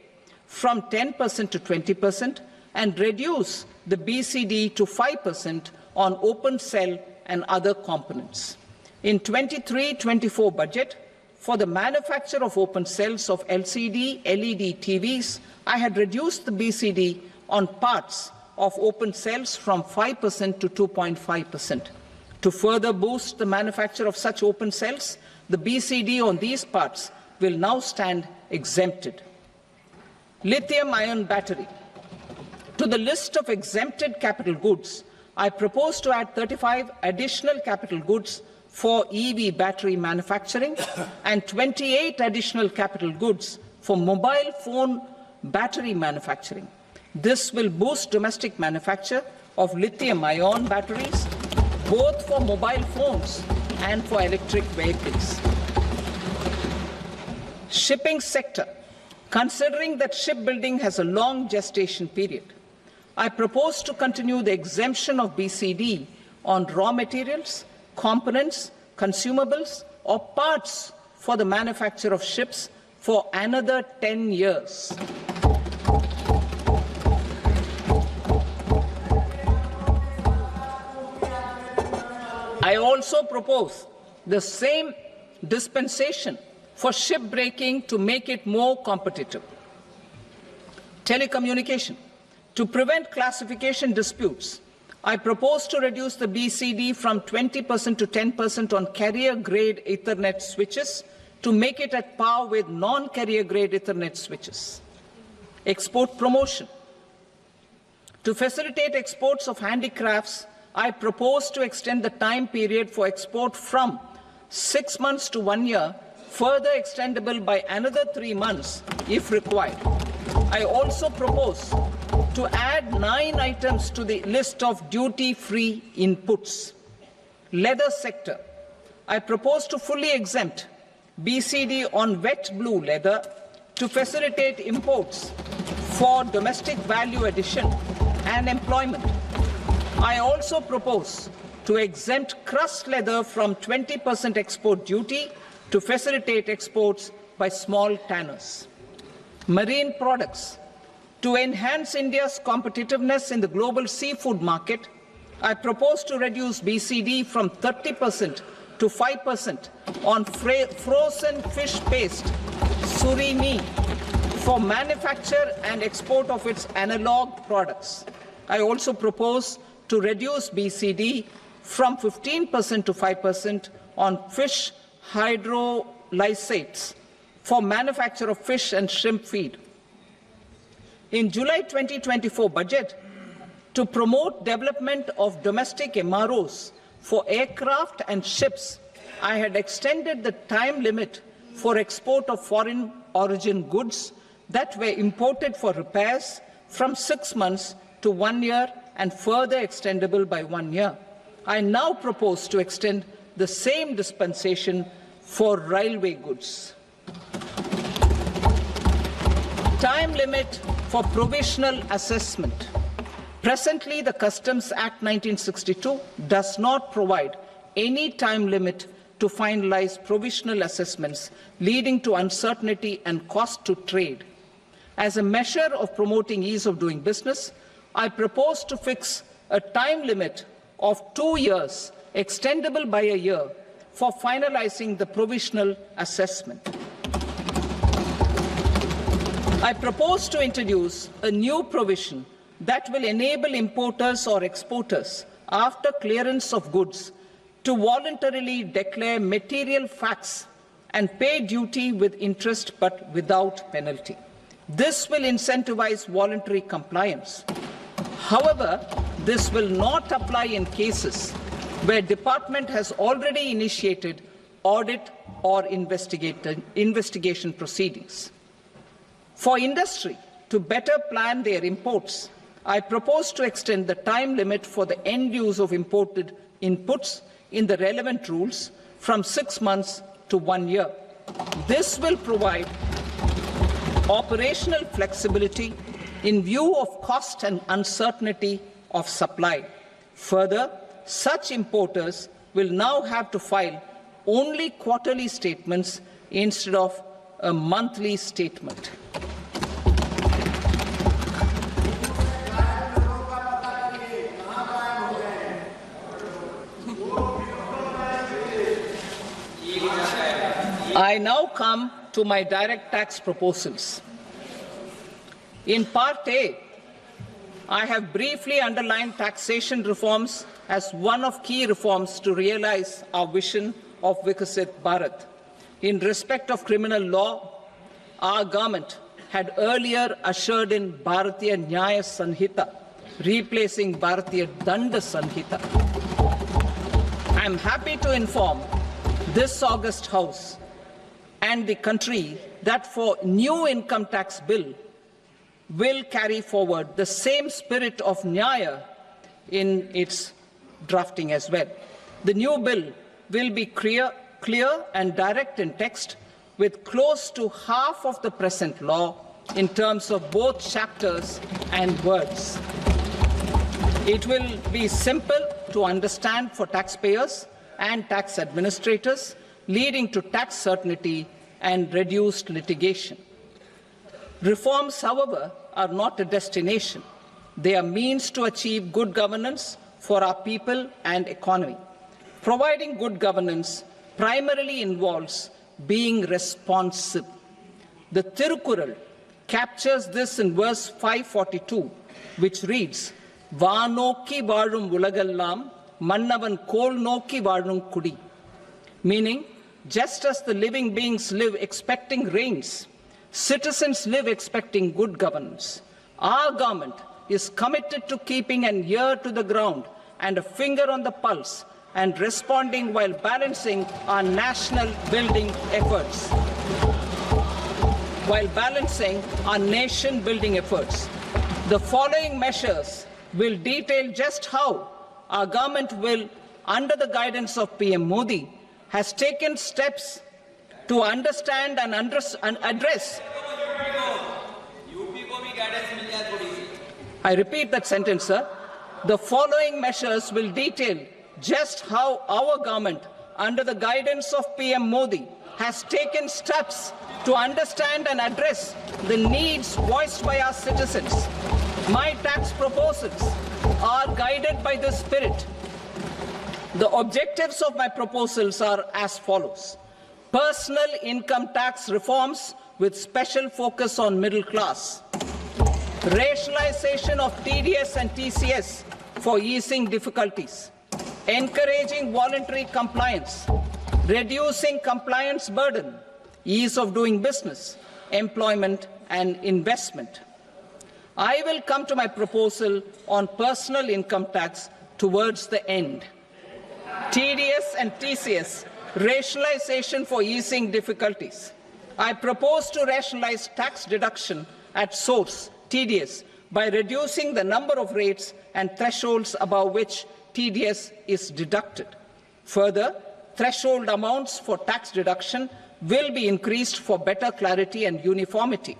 from 10% to 20% and reduce the BCD to 5% on open cell and other components. In 23-24 budget, for the manufacture of open cells of LCD, LED TVs, I had reduced the BCD on parts of open cells from 5% to 2.5%. To further boost the manufacture of such open cells, the BCD on these parts will now stand exempted. Lithium-ion battery. To the list of exempted capital goods, I propose to add 35 additional capital goods for EV battery manufacturing and 28 additional capital goods for mobile phone battery manufacturing. This will boost domestic manufacture of lithium-ion batteries, both for mobile phones and for electric vehicles. Shipping sector. Considering that shipbuilding has a long gestation period, I propose to continue the exemption of BCD on raw materials, components, consumables, or parts for the manufacture of ships for another 10 years. I also propose the same dispensation for shipbreaking to make it more competitive. Telecommunication. To prevent classification disputes, I propose to reduce the BCD from 20% to 10% on carrier-grade Ethernet switches to make it at par with non-carrier-grade Ethernet switches. Export promotion. To facilitate exports of handicrafts, I propose to extend the time period for export from 6 months to 1 year, further extendable by another 3 months if required. I also propose to add 9 items to the list of duty-free inputs. Leather sector. I propose to fully exempt BCD on wet blue leather to facilitate imports for domestic value addition and employment. I also propose to exempt crust leather from 20% export duty to facilitate exports by small tanners. Marine products. To enhance India's competitiveness in the global seafood market, I propose to reduce BCD from 30% to 5% on frozen fish paste, surimi, for manufacture and export of its analog products. I also propose to reduce BCD from 15% to 5% on fish hydrolysates for manufacture of fish and shrimp feed. In July 2024 budget, to promote development of domestic MROs for aircraft and ships, I had extended the time limit for export of foreign origin goods that were imported for repairs from 6 months to 1 year and further extendable by 1 year. I now propose to extend the same dispensation for railway goods. Time limit for provisional assessment. Presently, the Customs Act 1962 does not provide any time limit to finalize provisional assessments, leading to uncertainty and cost to trade. As a measure of promoting ease of doing business, I propose to fix a time limit of 2 years, extendable by a year, for finalizing the provisional assessment. I propose to introduce a new provision that will enable importers or exporters, after clearance of goods, to voluntarily declare material facts and pay duty with interest but without penalty. This will incentivize voluntary compliance. However, this will not apply in cases where department has already initiated audit or investigation proceedings. For industry to better plan their imports, I propose to extend the time limit for the end use of imported inputs in the relevant rules from 6 months to 1 year. This will provide operational flexibility in view of cost and uncertainty of supply. Further, such importers will now have to file only quarterly statements instead of a monthly statement. I now come to my direct tax proposals. In Part A, I have briefly underlined taxation reforms as one of key reforms to realize our vision of Vikasit Bharat. In respect of criminal law, our government had earlier ushered in Bharatiya Nyaya Sanhita, replacing Bharatiya Danda Sanhita. I am happy to inform this august House and the country that for new income tax bill will carry forward the same spirit of Nyaya in its drafting as well. The new bill will be clear and direct in text, with close to half of the present law in terms of both chapters and words. It will be simple to understand for taxpayers and tax administrators, leading to tax certainty and reduced litigation. Reforms, however, are not a destination. They are means to achieve good governance for our people and economy. Providing good governance primarily involves being responsive. The Tirukural captures this in verse 542, which reads, "Vaanokki vaazhum ulagallam, mannavan kol nokki vaazhum kudi," meaning, just as the living beings live expecting rains, Citizens live expecting good governance. Our government is committed to keeping an ear to the ground and a finger on the pulse and responding while balancing our national building efforts. The following measures will detail just how our government will, under the guidance of PM Modi, has taken steps to understand and address. I repeat that sentence, sir. The following measures will detail just how our government, under the guidance of PM Modi, has taken steps to understand and address the needs voiced by our citizens. My tax proposals are guided by this spirit. The objectives of my proposals are as follows. Personal income tax reforms with special focus on middle class. Rationalization of TDS and TCS for easing difficulties. Encouraging voluntary compliance. Reducing compliance burden. Ease of doing business, employment and investment. I will come to my proposal on personal income tax towards the end. TDS and TCS, rationalization for easing difficulties. I propose to rationalize tax deduction at source, TDS, by reducing the number of rates and thresholds above which TDS is deducted. Further, threshold amounts for tax deduction will be increased for better clarity and uniformity.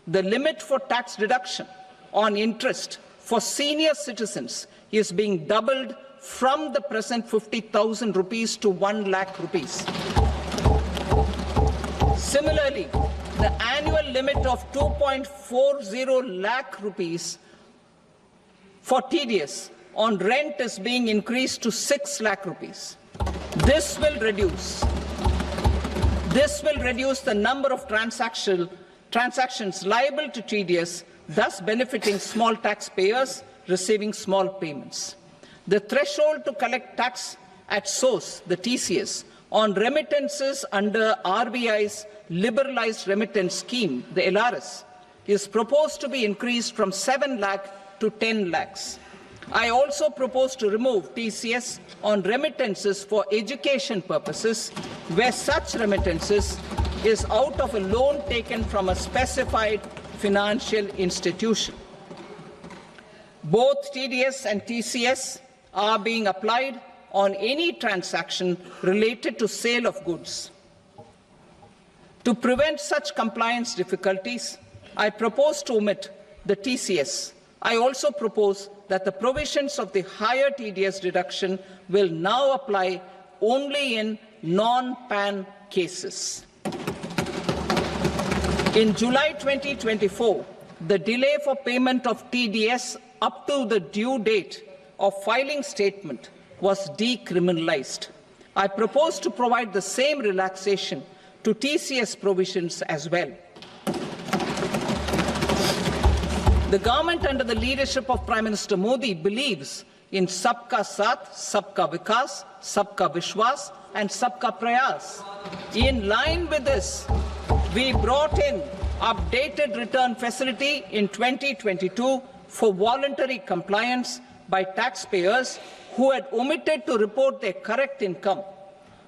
The limit for tax deduction on interest for senior citizens is being doubled from the present 50,000 rupees to 1 lakh rupees. Similarly, the annual limit of 2.40 lakh rupees for TDS on rent is being increased to 6 lakh rupees. This will reduce the number of transactions liable to TDS, thus benefiting small taxpayers receiving small payments. The threshold to collect tax at source, the TCS, on remittances under RBI's liberalized remittance scheme, the LRS, is proposed to be increased from 7 lakh to 10 lakhs. I also propose to remove TCS on remittances for education purposes, where such remittances is out of a loan taken from a specified financial institution. Both TDS and TCS are being applied on any transaction related to sale of goods. To prevent such compliance difficulties, I propose to omit the TCS. I also propose that the provisions of the higher TDS deduction will now apply only in non-PAN cases. In July 2024, the delay for payment of TDS up to the due date of filing statement was decriminalized. I propose to provide the same relaxation to TCS provisions as well. The government under the leadership of Prime Minister Modi believes in Sabka Saath, Sabka Vikas, Sabka Vishwas and Sabka Prayas. In line with this, we brought in updated return facility in 2022 for voluntary compliance by taxpayers who had omitted to report their correct income.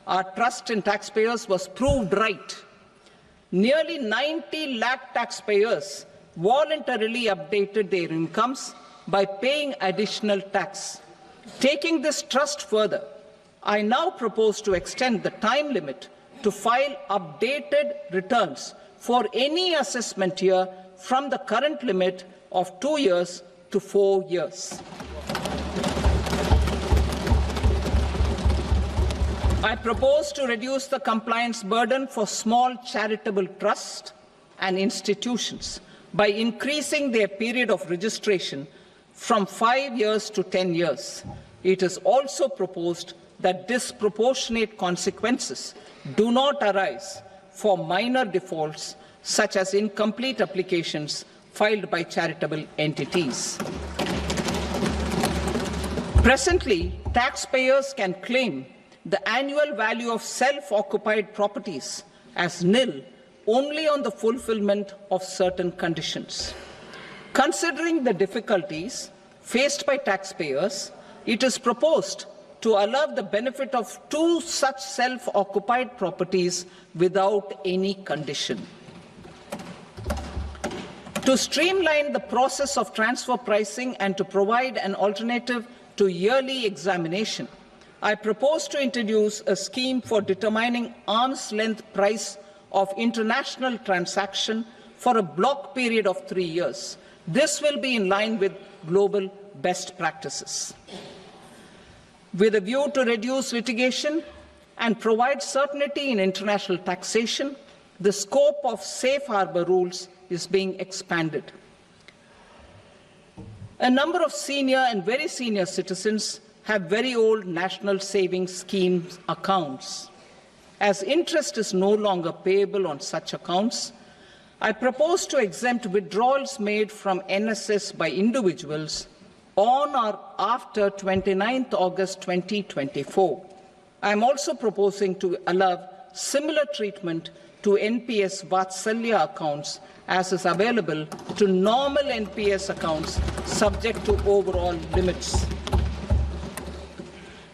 Our trust in taxpayers was proved right. Nearly 90 lakh taxpayers voluntarily updated their incomes by paying additional tax. Taking this trust further, I now propose to extend the time limit to file updated returns for any assessment year from the current limit of 2 years to 4 years. I propose to reduce the compliance burden for small charitable trusts and institutions by increasing their period of registration from 5 years to 10 years. It is also proposed that disproportionate consequences do not arise for minor defaults such as incomplete applications filed by charitable entities. Presently, taxpayers can claim the annual value of self-occupied properties as nil only on the fulfillment of certain conditions. Considering the difficulties faced by taxpayers, it is proposed to allow the benefit of 2 such self-occupied properties without any condition. To streamline the process of transfer pricing and to provide an alternative to yearly examination, I propose to introduce a scheme for determining arm's length price of international transaction for a block period of 3 years. This will be in line with global best practices. With a view to reduce litigation and provide certainty in international taxation, the scope of safe harbor rules is being expanded. A number of senior and very senior citizens have very old national savings scheme accounts. As interest is no longer payable on such accounts, I propose to exempt withdrawals made from NSS by individuals on or after 29th August 2024. I am also proposing to allow similar treatment to NPS Vatsalya accounts as is available to normal NPS accounts subject to overall limits.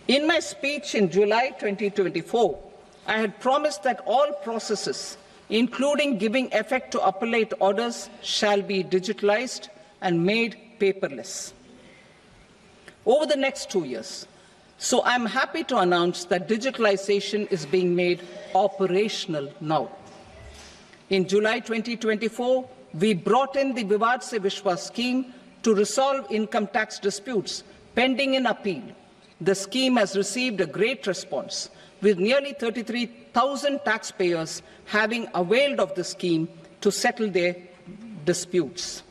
In my speech in July 2024, I had promised that all processes, including giving effect to appellate orders, shall be digitalized and made paperless over the next 2 years. So I'm happy to announce that digitalization is being made operational now. In July 2024, we brought in the Vivad Se Vishwas scheme to resolve income tax disputes pending in appeal. The scheme has received a great response, with nearly 33,000 taxpayers having availed of the scheme to settle their disputes.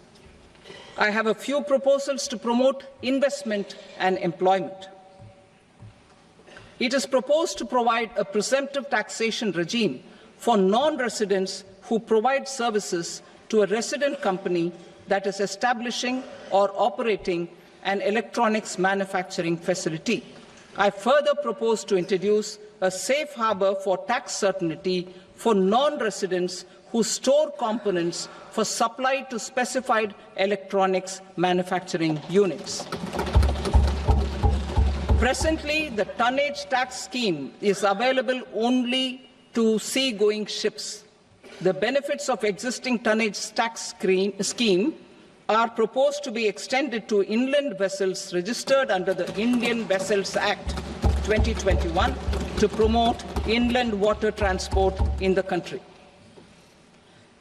I have a few proposals to promote investment and employment. It is proposed to provide a presumptive taxation regime for non-residents who provide services to a resident company that is establishing or operating an electronics manufacturing facility. I further propose to introduce a safe harbor for tax certainty for non-residents who store components for supply to specified electronics manufacturing units. Presently, the tonnage tax scheme is available only to sea-going ships. The benefits of existing tonnage tax scheme are proposed to be extended to inland vessels registered under the Indian Vessels Act 2021 to promote inland water transport in the country.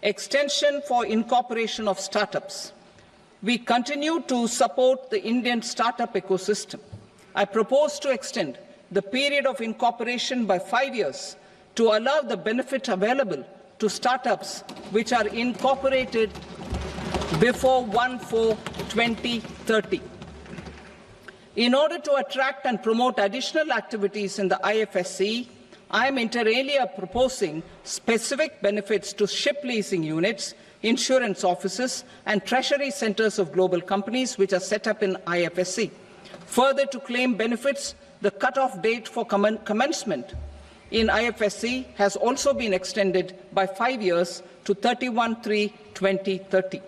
Extension for incorporation of startups. We continue to support the Indian startup ecosystem. I propose to extend the period of incorporation by 5 years to allow the benefit available to startups which are incorporated before 1/4/2030. In order to attract and promote additional activities in the IFSC, I am inter alia proposing specific benefits to ship leasing units, insurance offices, and treasury centers of global companies which are set up in IFSC. Further, to claim benefits, the cut-off date for commencement in IFSC has also been extended by 5 years to 31/3/2030.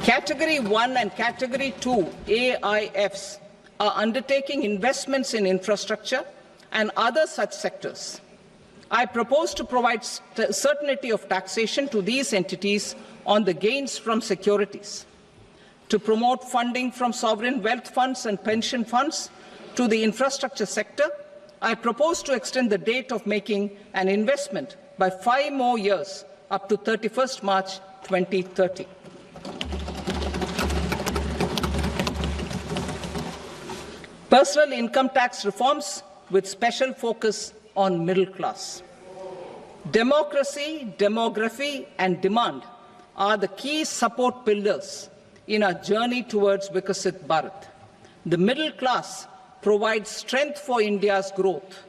Category 1 and Category 2 AIFs are undertaking investments in infrastructure and other such sectors. I propose to provide certainty of taxation to these entities on the gains from securities, to promote funding from sovereign wealth funds and pension funds to the infrastructure sector. I propose to extend the date of making an investment by 5 more years up to 31st March 2030. Personal income tax reforms with special focus on middle class. Democracy, demography, and demand are the key support pillars in our journey towards Vikasit Bharat. The middle class provides strength for India's growth.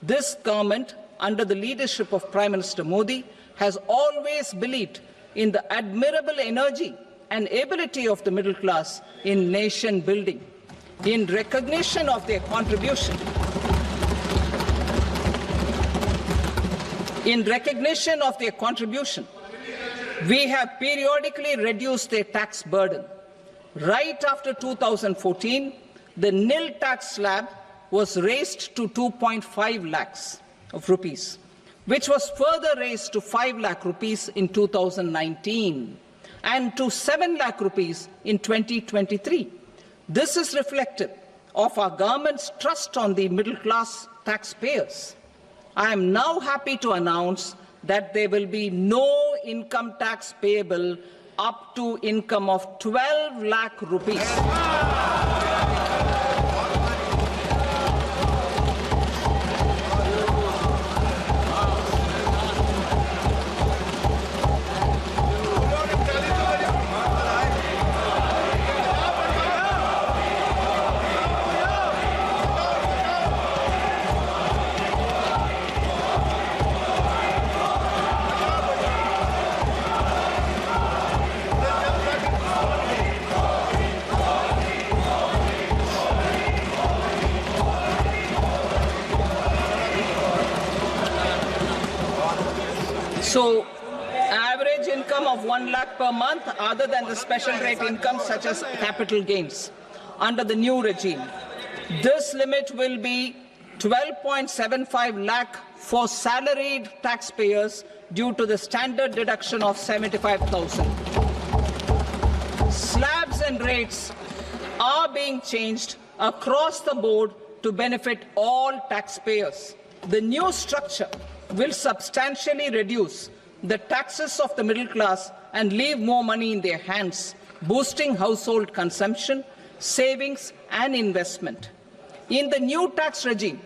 This government, under the leadership of Prime Minister Modi, has always believed in the admirable energy and ability of the middle class in nation building. In recognition of their contribution, In recognition of their contribution, we have periodically reduced their tax burden. Right after 2014, the nil tax slab was raised to 2.5 lakhs of rupees, which was further raised to 5 lakh rupees in 2019 and to 7 lakh rupees in 2023. This is reflective of our government's trust on the middle-class taxpayers. I am now happy to announce that there will be no income tax payable up to income of 12 lakh rupees. So, average income of 1 lakh per month other than the special rate income such as capital gains under the new regime. This limit will be 12.75 lakh for salaried taxpayers due to the standard deduction of 75,000. Slabs and rates are being changed across the board to benefit all taxpayers. The new structure will substantially reduce the taxes of the middle class and leave more money in their hands, boosting household consumption, savings and investment. In the new tax regime,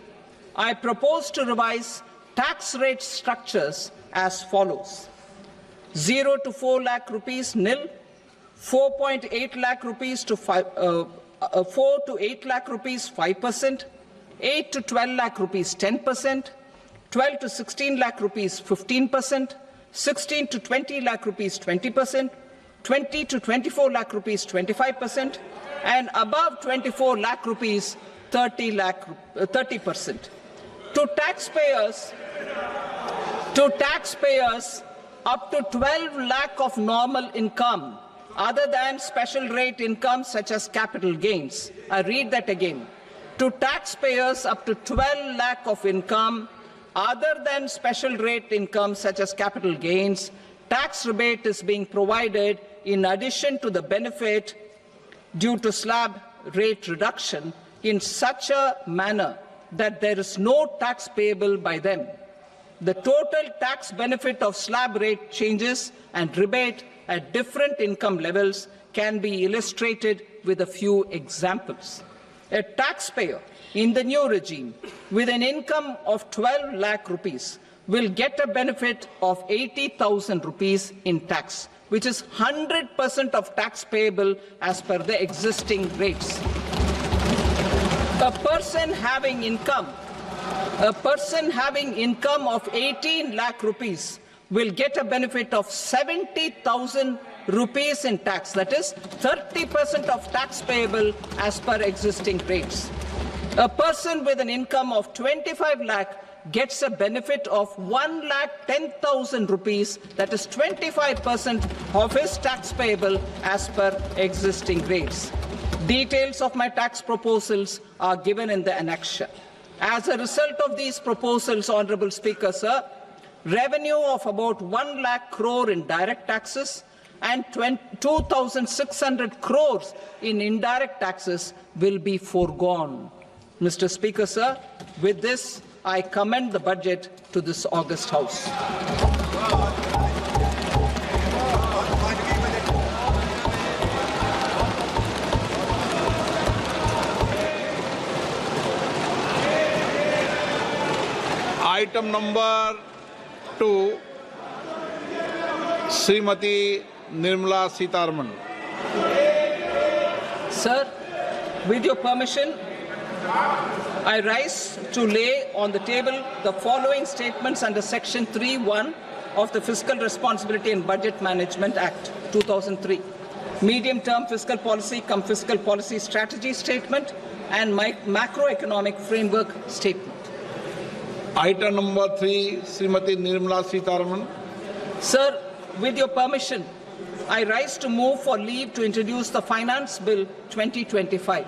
I propose to revise tax rate structures as follows: 0 to 4 lakh rupees nil, 4.8 lakh rupees to 4 to 8 lakh rupees 5%, 8 to 12 lakh rupees 10%, 12 to 16 lakh rupees 15%, 16 to 20 lakh rupees 20%, 20 to 24 lakh rupees 25%, and above 24 lakh rupees 30%. To taxpayers up to 12 lakh of normal income other than special rate income such as capital gains. I read that again. To taxpayers up to 12 lakh of income other than special rate income such as capital gains, tax rebate is being provided in addition to the benefit due to slab rate reduction in such a manner that there is no tax payable by them. The total tax benefit of slab rate changes and rebate at different income levels can be illustrated with a few examples. A taxpayer in the new regime with an income of 12 lakh rupees will get a benefit of 80,000 rupees in tax, which is 100% of tax payable as per the existing rates. A person having income of 18 lakh rupees will get a benefit of 70,000 rupees in tax, that is 30% of tax payable as per existing rates. A person with an income of 25 lakh gets a benefit of 1,10,000 rupees, that is 25% of his tax payable as per existing rates. Details of my tax proposals are given in the annexure. As a result of these proposals, Honourable Speaker, sir, revenue of about 1 lakh crore in direct taxes and 2,600 crores in indirect taxes will be foregone. Mr. Speaker, sir, with this, I commend the budget to this august House. Item number 2, Srimati Nirmala Sitharaman. Sir, with your permission, I rise to lay on the table the following statements under Section 3(1) of the Fiscal Responsibility and Budget Management Act 2003, Medium-Term Fiscal Policy cum Fiscal Policy Strategy Statement and Macroeconomic Framework Statement. Item number 3, Srimati Nirmala Sitharaman. Sir, with your permission, I rise to move for leave to introduce the Finance Bill 2025.